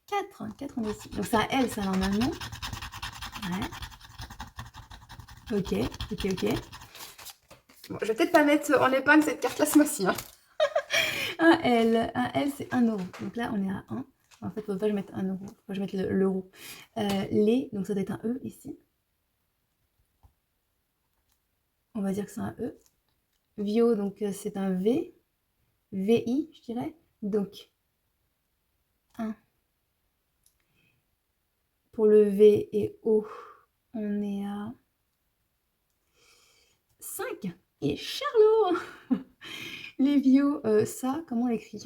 4. 4, on est ici. Donc, c'est un L, ça, normalement. Ouais. Ok. Bon, je vais peut-être pas mettre en épingle cette carte-là ce mois-ci. Hein. Un L, c'est 1 €. Donc là, on est à 1. En fait, il ne faut pas que je mette 1 €. Il faut que je mette l'euro. Les, donc ça doit être un E ici. On va dire que c'est un E. Vio, donc c'est un V. VI, je dirais. Donc, 1. Pour le V et O, on est à 5. Et Charlot. Les Vio, ça, comment on l'écrit?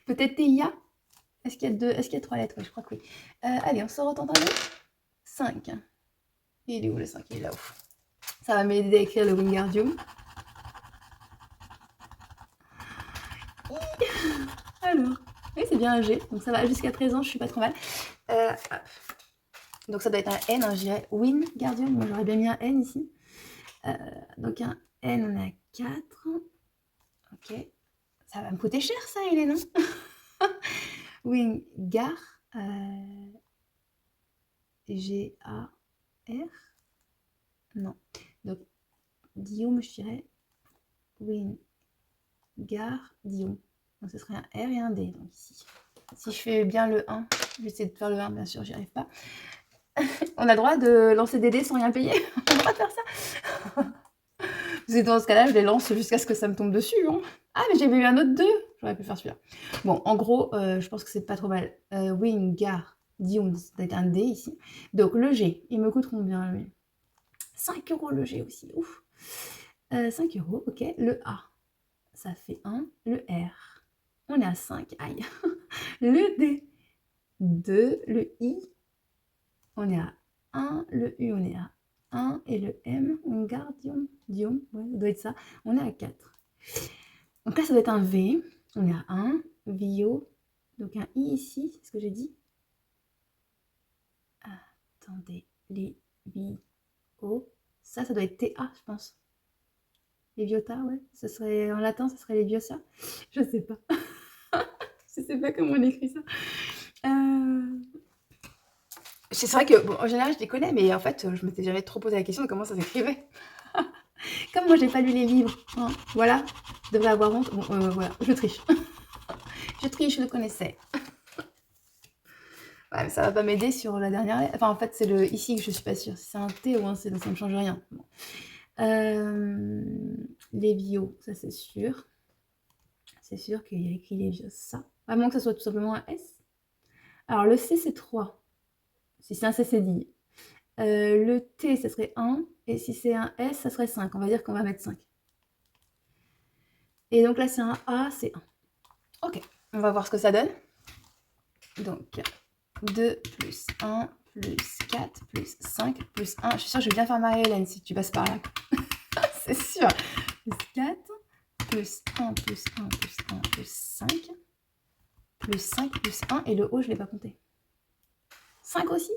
Peut-être TIA. Est-ce qu'il y a 3 lettres? Oui, je crois que oui. Allez, on se retente un peu. 5. Il est où le 5? Il est là-haut. Ça va m'aider à écrire le Wingardium. Alors, oui, c'est bien un G. Donc ça va jusqu'à présent, je suis pas trop mal. Donc ça doit être un N, hein, je dirais Wingardium. Moi, j'aurais bien mis un N ici. Donc un N, on est à 4. Ok. Ça va me coûter cher, ça, Hélène. Wingar. G-A-R. Non. Donc, Guillaume, je dirais Wingardium. Donc, ce serait un R et un D, donc ici. Si je fais bien le 1, je vais essayer de faire le 1, bien sûr, j'y arrive pas. On a le droit de lancer des dés sans rien payer. On a le droit de faire ça. Parce que dans ce cas-là, je les lance jusqu'à ce que ça me tombe dessus. Hein. Ah, mais j'avais eu un autre 2. J'aurais pu faire celui-là. Bon, en gros, je pense que c'est pas trop mal. Wingardium, c'est un D ici. Donc, le G, il me coûte combien, lui? 5 € le G aussi. Ouf. 5 €, ok. Le A, ça fait 1. Le R, on est à 5. Aïe. Le D, 2. Le I, on est à 1. Le U, on est à 1. Et le M, Wingardium, Dium, ouais, ça doit être ça. On est à 4. Donc là, ça doit être un V. On est à 1. Vio. Donc un I ici, c'est ce que j'ai dit. Attendez. Les Vio. Ça doit être TA, je pense. Leviota, ouais. Ce serait, en latin, ce serait Leviosa. Je sais pas. Je sais pas comment on écrit ça. C'est vrai que, bon, en général, je les connais, mais en fait, je m'étais jamais trop posé la question de comment ça s'écrivait. Comme moi, j'ai pas lu les livres, hein, voilà, je devrais avoir honte. Bon, voilà, je triche. Je triche, je le connaissais. Ouais, mais ça va pas m'aider sur la dernière lettre. Enfin, en fait, c'est le ici que je suis pas sûre. Si c'est un T ou un C, donc ça ne change rien. Bon. Lévio, ça c'est sûr. C'est sûr qu'il y a écrit Lévio, ça. À moins que ça soit tout simplement un S. Alors, le C, c'est 3. Si c'est un C, c'est 10. Le T, ça serait 1. Et si c'est un S, ça serait 5. On va dire qu'on va mettre 5. Et donc là, c'est un A, c'est 1. Ok, on va voir ce que ça donne. Donc, 2 plus 1 plus 4 plus 5 plus 1. Je suis sûre que je vais bien faire Marie-Hélène si tu passes par là. C'est sûr. Plus 4 plus 1 plus 1 plus 1 plus 5 plus 5 plus 1. Et le haut, je ne l'ai pas compté. 5 aussi?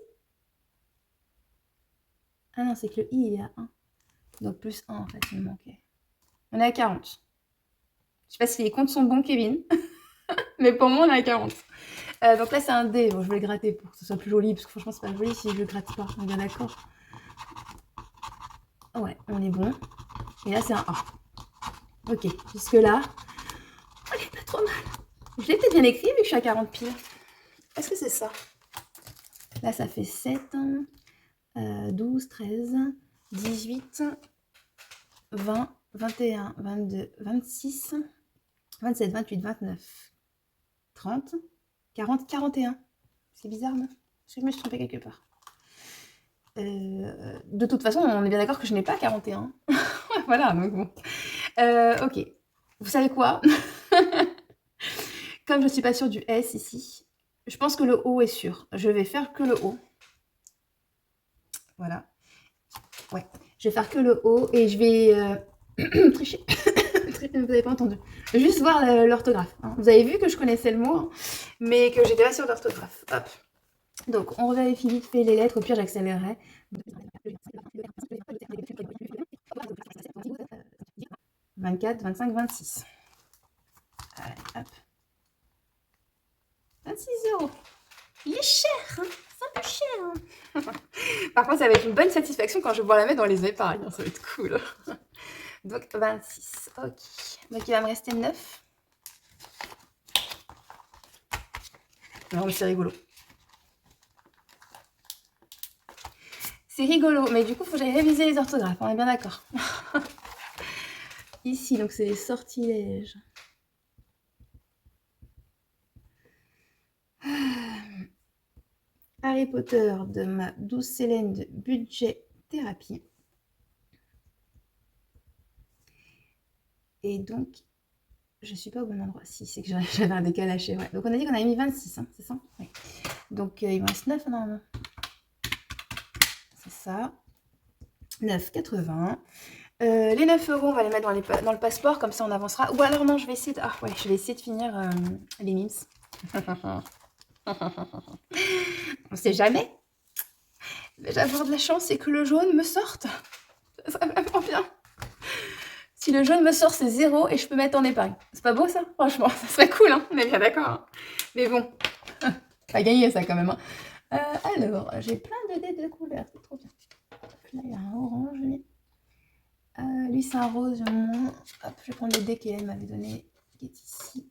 Ah non, c'est que le I, il est à 1. Donc plus 1, en fait, il me manquait. On est à 40. Je sais pas si les comptes sont bons, Kevin. Mais pour moi, on est à 40. Donc là, c'est un D. Bon, je vais le gratter pour que ce soit plus joli. Parce que franchement, c'est pas joli si je le gratte pas. On est bien d'accord. Ouais, on est bon. Et là, c'est un A. Ok, jusque-là, on est pas trop mal. Je l'ai peut-être bien écrit vu que je suis à 40 piles. Est-ce que c'est ça? Là, ça fait 7, 12, 13, 18, 20, 21, 22, 26, 27, 28, 29, 30, 40, 41. C'est bizarre, non? Est-ce que je me suis trompée quelque part? De toute façon, on est bien d'accord que je n'ai pas 41. Voilà, donc bon. Ok. Vous savez quoi? Comme je ne suis pas sûre du S ici, je pense que le O est sûr. Je vais faire que le O. Voilà. Ouais. Je vais faire que le O et je vais tricher. Vous n'avez pas entendu. Juste voir l'orthographe. Hein. Vous avez vu que je connaissais le mot, hein, mais que j'étais pas sûre de l'orthographe. Hop. Donc, on revérifie vite fait les lettres. Au pire, j'accélérerai. 24, 25, 26. Allez, hop. 26 €. Il est cher, hein. C'est un peu cher. Hein. Par contre, ça va être une bonne satisfaction quand je vais pouvoir la mettre dans les épargnes. Ça va être cool. Donc, 26. Ok. Donc, il va me rester 9. Non, mais c'est rigolo. C'est rigolo, mais du coup, il faut que j'aille réviser les orthographes. On est bien d'accord. Ici, donc, c'est les sortilèges. Harry Potter de ma douce Célène de budget thérapie. Et donc, je suis pas au bon endroit. Si, c'est que j'avais un décalage. Ouais. Donc, on a dit qu'on avait mis 26, hein, c'est ça? Ouais. Donc, il me reste 9 normalement. C'est ça. 9,80. Les 9 €, on va les mettre dans le passeport, comme ça on avancera. Ou alors non, je vais essayer de finir les mimes. On sait jamais. Je vais avoir de la chance et que le jaune me sorte. Ça serait vraiment bien. Si le jaune me sort, c'est 0 et je peux mettre en épargne. C'est pas beau ça? Franchement, ça serait cool, hein. On est bien d'accord. Hein. Mais bon, pas gagné ça quand même. Hein. Alors, j'ai plein de dés de couleurs, c'est trop bien. Là, il y a un orange, lui. Lui, c'est un rose, moins. Hop, je vais prendre le dé qu'elle m'avait donné, qui est ici.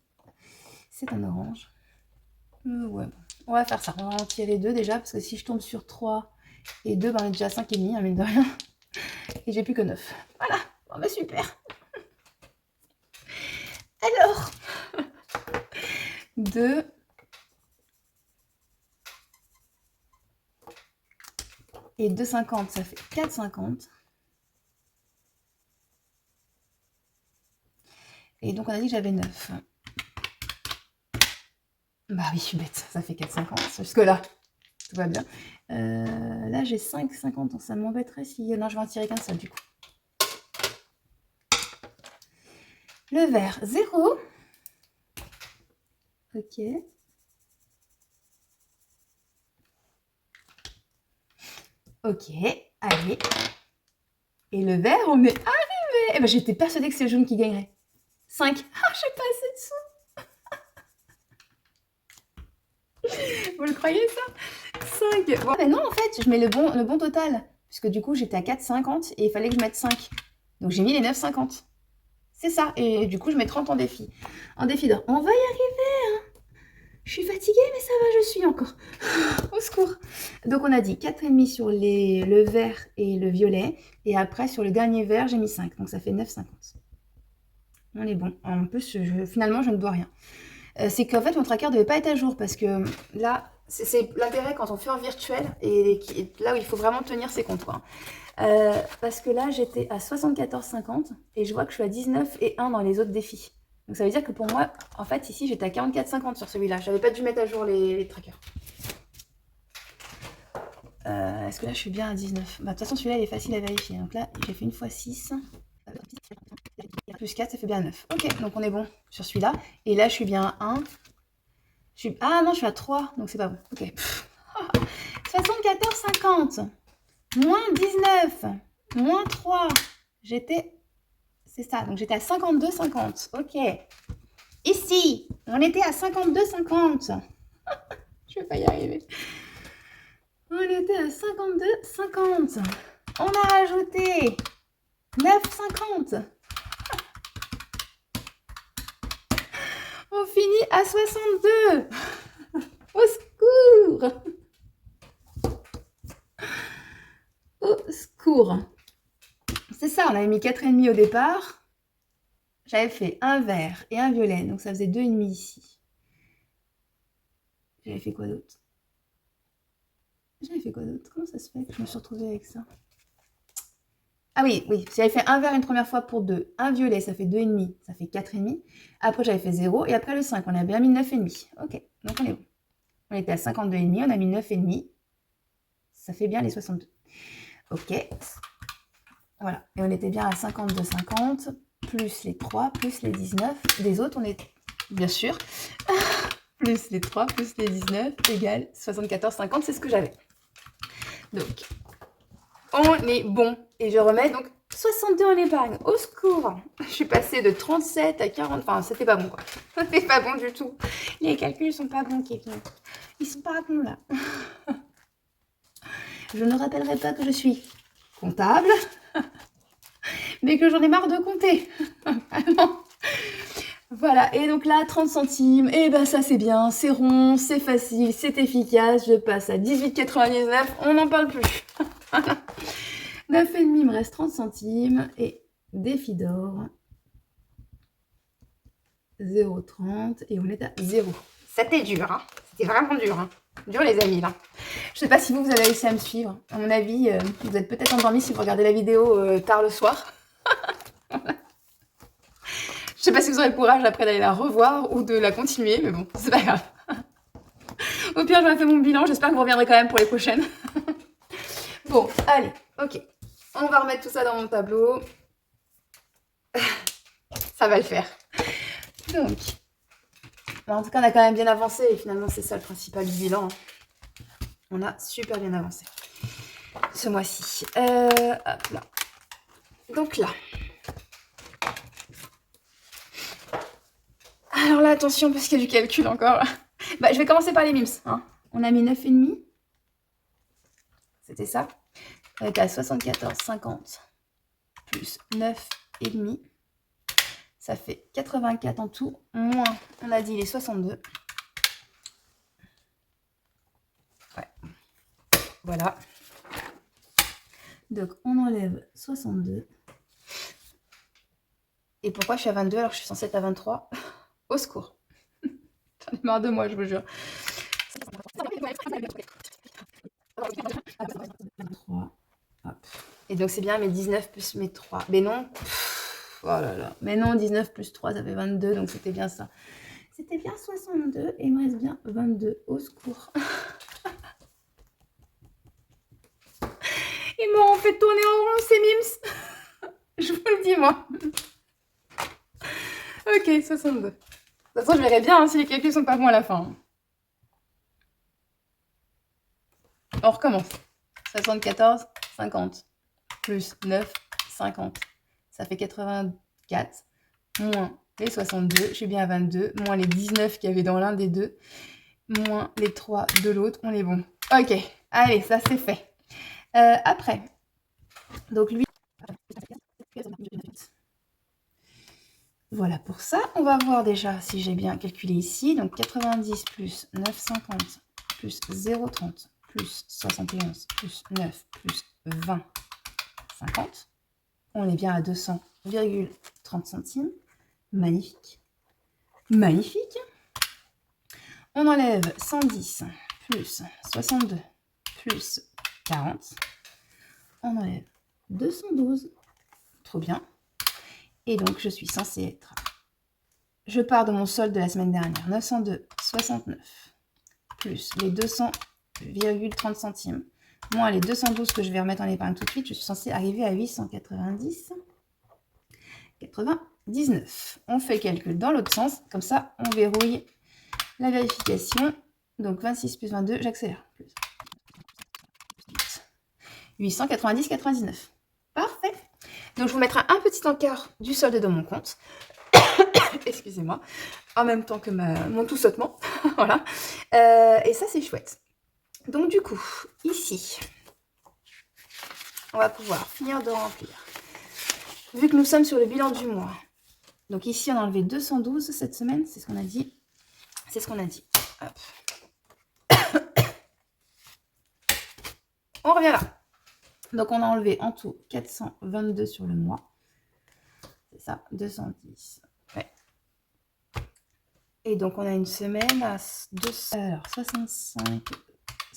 C'est un orange. Ouais, bon. On va faire ça. On va en tirer 2 déjà, parce que si je tombe sur 3 et 2, ben, on est déjà à 5,5, mine de rien. Et j'ai plus que 9. Voilà. Bon, bah super. Alors, 2. Et 2,50, ça fait 4,50. Et donc, on a dit que j'avais 9. Bah oui, je suis bête. Ça fait 4,50. Jusque-là, tout va bien. Là, j'ai 5,50. Donc, ça m'embêterait si... Non, je vais en tirer qu'un seul, du coup. Le vert, 0. Ok. Ok, allez. Et le vert, on est arrivé. Eh ben, j'étais persuadée que c'est le jaune qui gagnerait. 5. Ah, j'ai pas assez de sous. Vous le croyez, ça? 5. Bon, ben non, en fait, je mets le bon total. Puisque du coup, j'étais à 4,50 et il fallait que je mette 5. Donc, j'ai mis les 9,50. C'est ça. Et du coup, je mets 30 en défi. En défi d'or. On va y arriver, hein. Je suis fatiguée, mais ça va, je suis encore. Au secours. Donc, on a dit 4,5 sur le vert et le violet. Et après, sur le dernier vert, j'ai mis 5. Donc, ça fait 9,50. On est bon. En plus, finalement, je ne dois rien. C'est qu'en fait, mon tracker ne devait pas être à jour. Parce que là, c'est l'intérêt quand on fait en virtuel. Et là où il faut vraiment tenir ses comptes, quoi. Parce que là, j'étais à 74,50. Et je vois que je suis à 19 et 1 dans les autres défis. Donc ça veut dire que pour moi, en fait, ici, j'étais à 44,50 sur celui-là. Je n'avais pas dû mettre à jour les trackers. Est-ce que là, je suis bien à 19? Bah, de toute façon, celui-là, il est facile à vérifier. Donc là, j'ai fait une fois 6. Plus 4, ça fait bien 9. Ok, donc on est bon sur celui-là. Et là, je suis bien à 1. Ah non, je suis à 3, donc c'est pas bon. Ok. 74,50. Moins 19. Moins 3. J'étais... C'est ça, donc j'étais à 52,50. Ok. Ici, on était à 52,50. Je vais pas y arriver. On était à 52,50. On a rajouté 9,50. On finit à 62. Au secours. Au secours. C'est ça, on avait mis 4,5 au départ. J'avais fait un vert et un violet, donc ça faisait 2,5 ici. J'avais fait quoi d'autre? Comment ça se fait que je me suis retrouvée avec ça? Ah oui, j'avais fait un vert une première fois pour 2. Un violet, ça fait 2,5, ça fait 4,5. Après, j'avais fait 0. Et après, le 5, on a bien mis 9,5. Ok, donc on est bon. On était à 52,5, on a mis 9,5. Ça fait bien les 62. Ok. Voilà. Et on était bien à 52,50, plus les 3, plus les 19. Des autres, on est... Bien sûr. Plus les 3, plus les 19, égale 74,50. C'est ce que j'avais. Donc, on est bon. Et je remets donc 62 en épargne. Au secours. Je suis passée de 37 à 40. Enfin, c'était pas bon, quoi. C'était pas bon du tout. Les calculs sont pas bons, Kevin. Ils sont pas bons, là. Je ne rappellerai pas que je suis comptable, mais que j'en ai marre de compter. Voilà, et donc là, 30 centimes, et ben ça c'est bien, c'est rond, c'est facile, c'est efficace. Je passe à 18,99, on n'en parle plus. 9,5, il me reste 30 centimes, et défi d'or, 0,30, et on est à 0. C'était dur, hein. C'était vraiment dur, hein. Dur les amis, là. Je sais pas si vous avez réussi à me suivre. À mon avis, vous êtes peut-être endormis si vous regardez la vidéo tard le soir. Je sais pas si vous aurez le courage après d'aller la revoir ou de la continuer, mais bon, c'est pas grave. Au pire, j'aurais fait mon bilan. J'espère que vous reviendrez quand même pour les prochaines. Bon, allez, ok. On va remettre tout ça dans mon tableau. Ça va le faire. Donc, bon, en tout cas, on a quand même bien avancé. Et finalement, c'est ça le principal du bilan. On a super bien avancé ce mois-ci. Hop là. Donc là. Alors là, attention, parce qu'il y a du calcul encore. Bah, je vais commencer par les mims. Hein. On a mis 9,5. c'était ça. On était à 74,50 plus 9,5. Ça fait 84 en tout, moins, on a dit les 62. Ouais. Voilà. Donc, on enlève 62. Et pourquoi je suis à 22 alors que je suis censée être à 23? Au secours. J'en ai marre de moi, je vous jure. 3. Hop. Et donc, c'est bien mes 19 plus mes 3. Mais non. Oh là là. Mais non, 19 plus 3, ça fait 22. Donc, c'était bien ça. C'était bien 62. Et il me reste bien 22. Au secours. Ils m'ont fait tourner en rond, ces mims. Je vous le dis, moi. Ok, 62. De toute façon, je verrai bien hein, si les calculs sont pas bons à la fin. On recommence. 74, 50. Plus 9, 50. Ça fait 84. Moins les 62. Je suis bien à 22. Moins les 19 qu'il y avait dans l'un des deux. Moins les 3 de l'autre. On est bon. Ok. Allez, ça c'est fait. Après. Donc lui. Voilà pour ça. On va voir déjà si j'ai bien calculé ici. Donc 90 plus 9,50 plus 0,30 plus 71 plus 9 plus 20, 50. On est bien à 200,30 centimes. Magnifique. Magnifique. On enlève 110 plus 62 plus 40. On enlève 212. Trop bien. Et donc, je suis censée être... Je pars de mon solde de la semaine dernière. 902,69 plus les 200,30 centimes moins les 212 que je vais remettre en épargne tout de suite. Je suis censée arriver à 890,99. On fait le calcul dans l'autre sens. Comme ça, on verrouille la vérification. Donc, 26 plus 22, j'accélère. 890,99. Parfait. Donc, je vous mettrai un petit encart du solde de mon compte. Excusez-moi. En même temps que mon tout sautement. Voilà. Et ça, c'est chouette. Donc, du coup, ici, on va pouvoir finir de remplir. Vu que nous sommes sur le bilan du mois. Donc, ici, on a enlevé 212 cette semaine. C'est ce qu'on a dit. C'est ce qu'on a dit. Hop. On revient là. Donc, on a enlevé en tout 422 sur le mois. C'est ça, 210. Ouais. Et donc, on a une semaine à 65,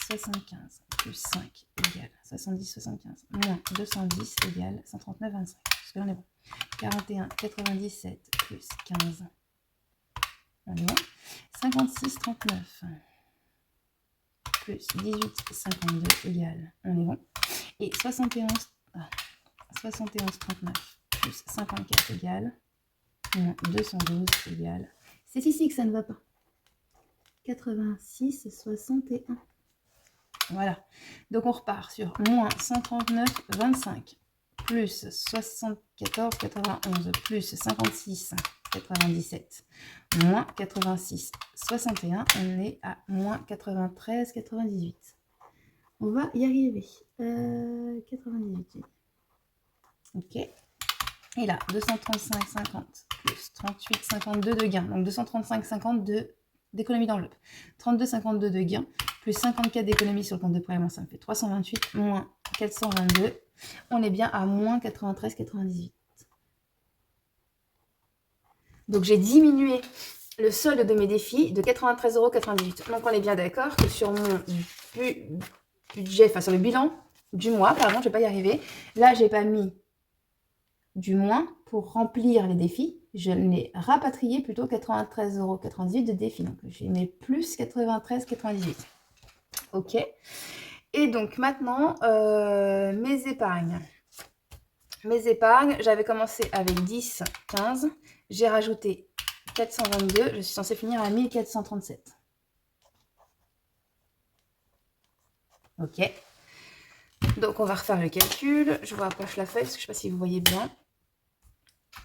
75 plus 5 égale 70, 75 moins 210 égale 139, 25. Parce que là, on est bon. 41, 97 plus 15. On est bon. 56, 39 plus 18, 52 égale. On est bon. Et 71, 39 plus 54 égale. Moins 212 égale. C'est ici que ça ne va pas. 86, 61. Voilà. Donc, on repart sur moins 139, 25 plus 74, 91 plus 56, 97 moins 86, 61. On est à moins 93, 98. On va y arriver. 98. Ok. Et là, 235, 50 plus 38, 52 de gain. Donc, 235, 50 d'économie d'enveloppe. 32, 52 de gain, plus 54 d'économie sur le compte de prélèvement, ça me fait 328, moins 422. On est bien à moins 93, 98. Donc, j'ai diminué le solde de mes défis de 93,98 €. Donc, on est bien d'accord que sur mon budget, enfin sur le bilan du mois, pardon, je ne vais pas y arriver. Là, je n'ai pas mis du moins pour remplir les défis. Je n'ai rapatrié plutôt 93,98 € de défis. Donc, j'ai mis plus 93,98. Ok. Et donc, maintenant, mes épargnes. Mes épargnes, j'avais commencé avec 10, 15. J'ai rajouté 422. Je suis censée finir à 1437. Ok. Donc, on va refaire le calcul. Je vous rapproche la feuille parce que je ne sais pas si vous voyez bien.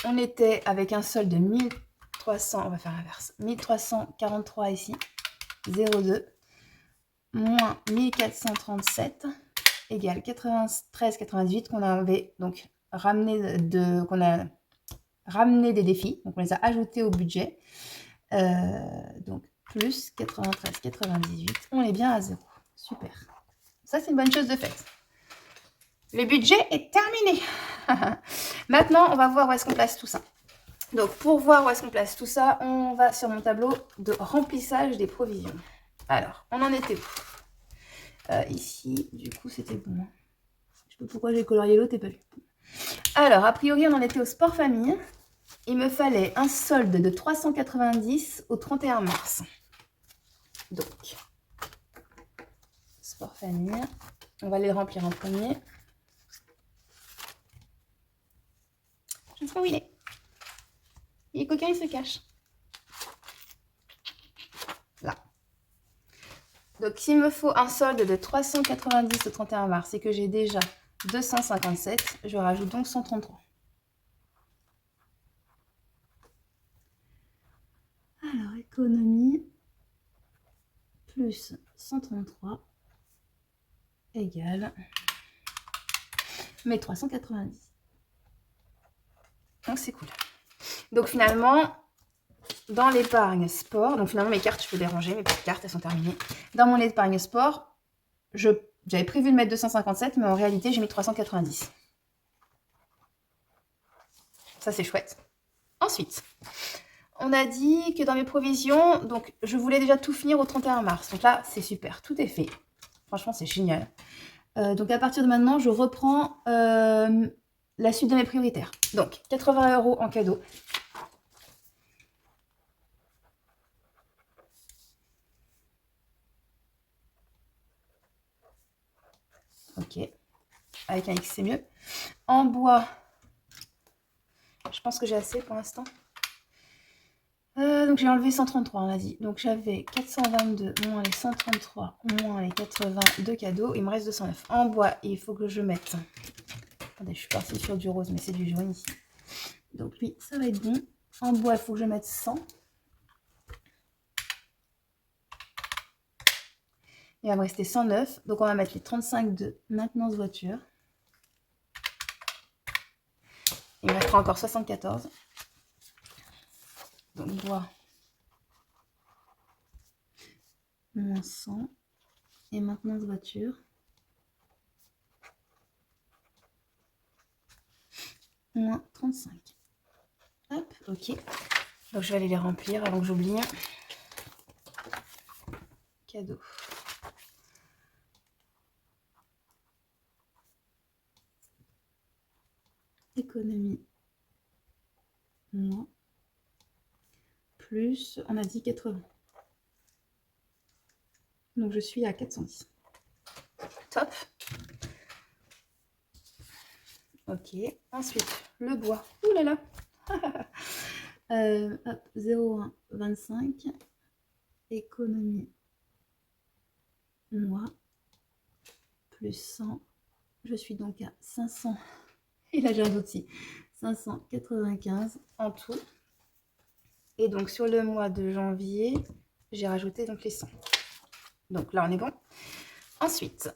On était avec un solde de 1300, on va faire l'inverse, 1343 ici, 0,2, moins 1437, égale 93,98 qu'on avait donc ramené des défis. Donc, on les a ajoutés au budget. Donc, plus 93,98. On est bien à 0. Super. Ça, c'est une bonne chose de faite. Le budget est terminé. Maintenant, on va voir où est-ce qu'on place tout ça. Donc, pour voir où est-ce qu'on place tout ça, on va sur mon tableau de remplissage des provisions. Alors, on en était où? Ici, du coup, c'était bon. Je sais pas pourquoi j'ai colorié l'autre et pas vu. Alors, a priori, on en était au sport famille. Il me fallait un solde de 390 au 31 mars. Donc, sport famille. On va aller le remplir en premier. Je ne sais pas où il est. Il est coquin, il se cache. Là. Donc, s'il me faut un solde de 390 au 31 mars et que j'ai déjà 257, je rajoute donc 133. Alors, économie plus 133 égale mes 390. Donc, c'est cool. Donc, finalement, dans l'épargne sport, donc finalement, mes cartes, je peux les ranger. Mes petites cartes, elles sont terminées. Dans mon épargne sport, j'avais prévu de mettre 257, mais en réalité, j'ai mis 390. Ça, c'est chouette. Ensuite, on a dit que dans mes provisions, donc je voulais déjà tout finir au 31 mars. Donc là, c'est super, tout est fait. Franchement, c'est génial. Donc à partir de maintenant, je reprends la suite de mes prioritaires. Donc 80 € en cadeau. Ok. Avec un X, c'est mieux. En bois, je pense que j'ai assez pour l'instant. Donc j'ai enlevé 133, on a dit. Donc j'avais 422 moins les 133 moins les 80 de cadeaux. Il me reste 209. En bois, il faut que je mette... Attendez, je suis partie sur du rose, mais c'est du jaune ici. Donc lui, ça va être bon. En bois, il faut que je mette 100. Il va me rester 109. Donc on va mettre les 35 de maintenance voiture. Il me restera encore 74. Donc bois. Moins 100. Et maintenance voiture. Moins 35. Hop, ok. Donc je vais aller les remplir avant que j'oublie. Cadeau. Économie. Moins. Plus, on a dit 80. Donc je suis à 410. Top. Ok. Ensuite, le bois. Ouh là là. Hop, 0,1, 25. Économie. Moi. Plus 100. Je suis donc à 500. Et là, j'ai un doute aussi. 595 en tout. Et donc, sur le mois de janvier, j'ai rajouté donc les 100. Donc là, on est bon. Ensuite,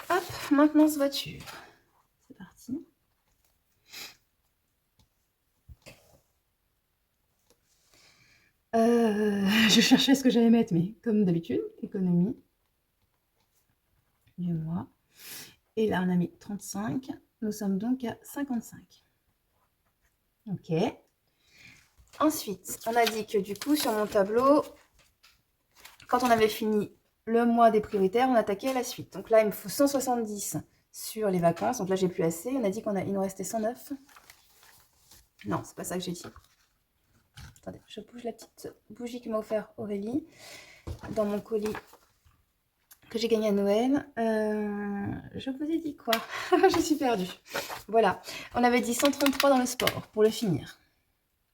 hop, maintenance voiture. C'est parti. Je cherchais ce que j'allais mettre, mais comme d'habitude, économie du mois. Et là, on a mis 35. Nous sommes donc à 55. Ok. Ensuite, on a dit que du coup, sur mon tableau, quand on avait fini le mois des prioritaires, on attaquait à la suite. Donc là, il me faut 170 sur les vacances. Donc là, j'ai plus assez. On a dit qu'il nous restait 109. Non, c'est pas ça que j'ai dit. Attendez, je bouge la petite bougie que m'a offert Aurélie dans mon colis que j'ai gagné à Noël. Je vous ai dit quoi? Je suis perdue. Voilà. On avait dit 133 dans le sport pour le finir.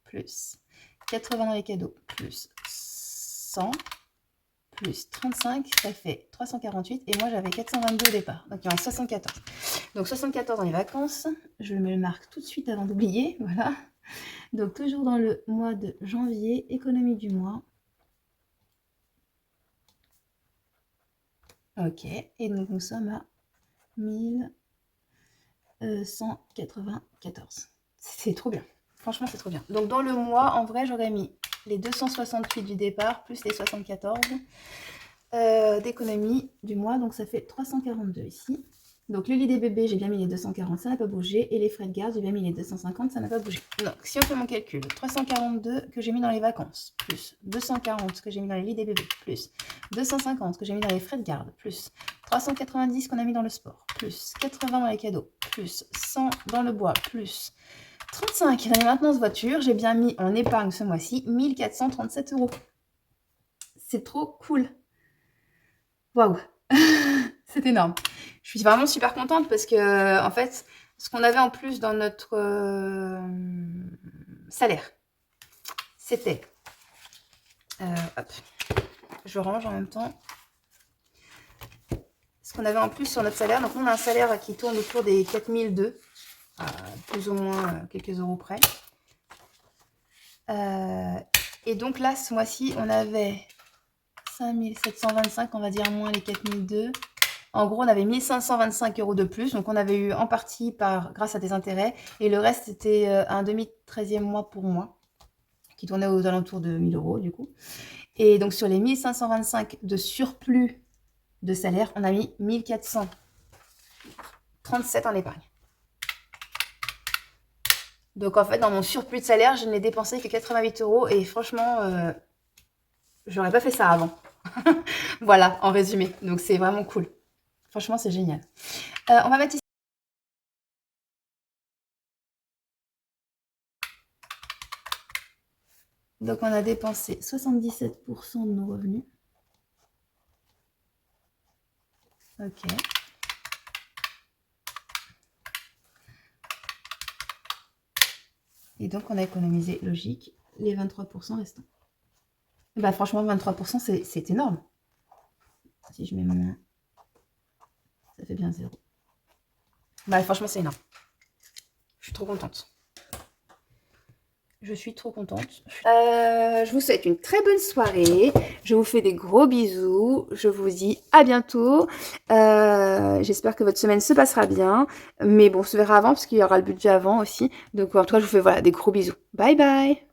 Plus 80 dans les cadeaux. Plus 100. Plus 35, ça fait 348. Et moi, j'avais 422 au départ. Donc, il y en a 74. Donc, 74 dans les vacances. Je me le marque tout de suite avant d'oublier. Voilà. Donc, toujours dans le mois de janvier, économie du mois. Ok, et donc nous sommes à 1194. C'est trop bien. Franchement, c'est trop bien. Donc dans le mois, en vrai, j'aurais mis les 268 du départ plus les 74 d'économie du mois. Donc ça fait 342 ici. Donc le lit des bébés, j'ai bien mis les 240, ça n'a pas bougé. Et les frais de garde, j'ai bien mis les 250, ça n'a pas bougé. Donc si on fait mon calcul, 342 que j'ai mis dans les vacances, plus 240 que j'ai mis dans les lits des bébés, plus 250 que j'ai mis dans les frais de garde, plus 390 qu'on a mis dans le sport, plus 80 dans les cadeaux, plus 100 dans le bois, plus 35 dans les maintenances voiture, j'ai bien mis en épargne ce mois-ci 1437 €. C'est trop cool. Waouh. C'est énorme. Je suis vraiment super contente parce que, en fait, ce qu'on avait en plus dans notre salaire, c'était... hop, je range en même temps. Ce qu'on avait en plus sur notre salaire, donc on a un salaire qui tourne autour des 4002, plus ou moins quelques euros près. Et donc là, ce mois-ci, on avait 5725, on va dire, moins les 4002. En gros, on avait 1525 € de plus. Donc, on avait eu en partie grâce à des intérêts. Et le reste, c'était un demi-13e mois pour moi, qui tournait aux alentours de 1000 € du coup. Et donc, sur les 1525 de surplus de salaire, on a mis 1437 en épargne. Donc, en fait, dans mon surplus de salaire, je n'ai dépensé que 88 €. Et franchement, j'aurais pas fait ça avant. Voilà, en résumé. Donc, c'est vraiment cool. Franchement, c'est génial. On va mettre ici. Donc, on a dépensé 77% de nos revenus. Ok. Et donc, on a économisé, logique, les 23% restants. Bah, franchement, 23%, c'est énorme. Si je mets ma main, ça fait bien 0. Bah, franchement, c'est énorme. Je suis trop contente. Je suis trop contente. Je vous souhaite une très bonne soirée. Je vous fais des gros bisous. Je vous dis à bientôt. J'espère que votre semaine se passera bien. Mais bon, on se verra avant parce qu'il y aura le budget avant aussi. Donc, en tout cas, je vous fais voilà, des gros bisous. Bye bye.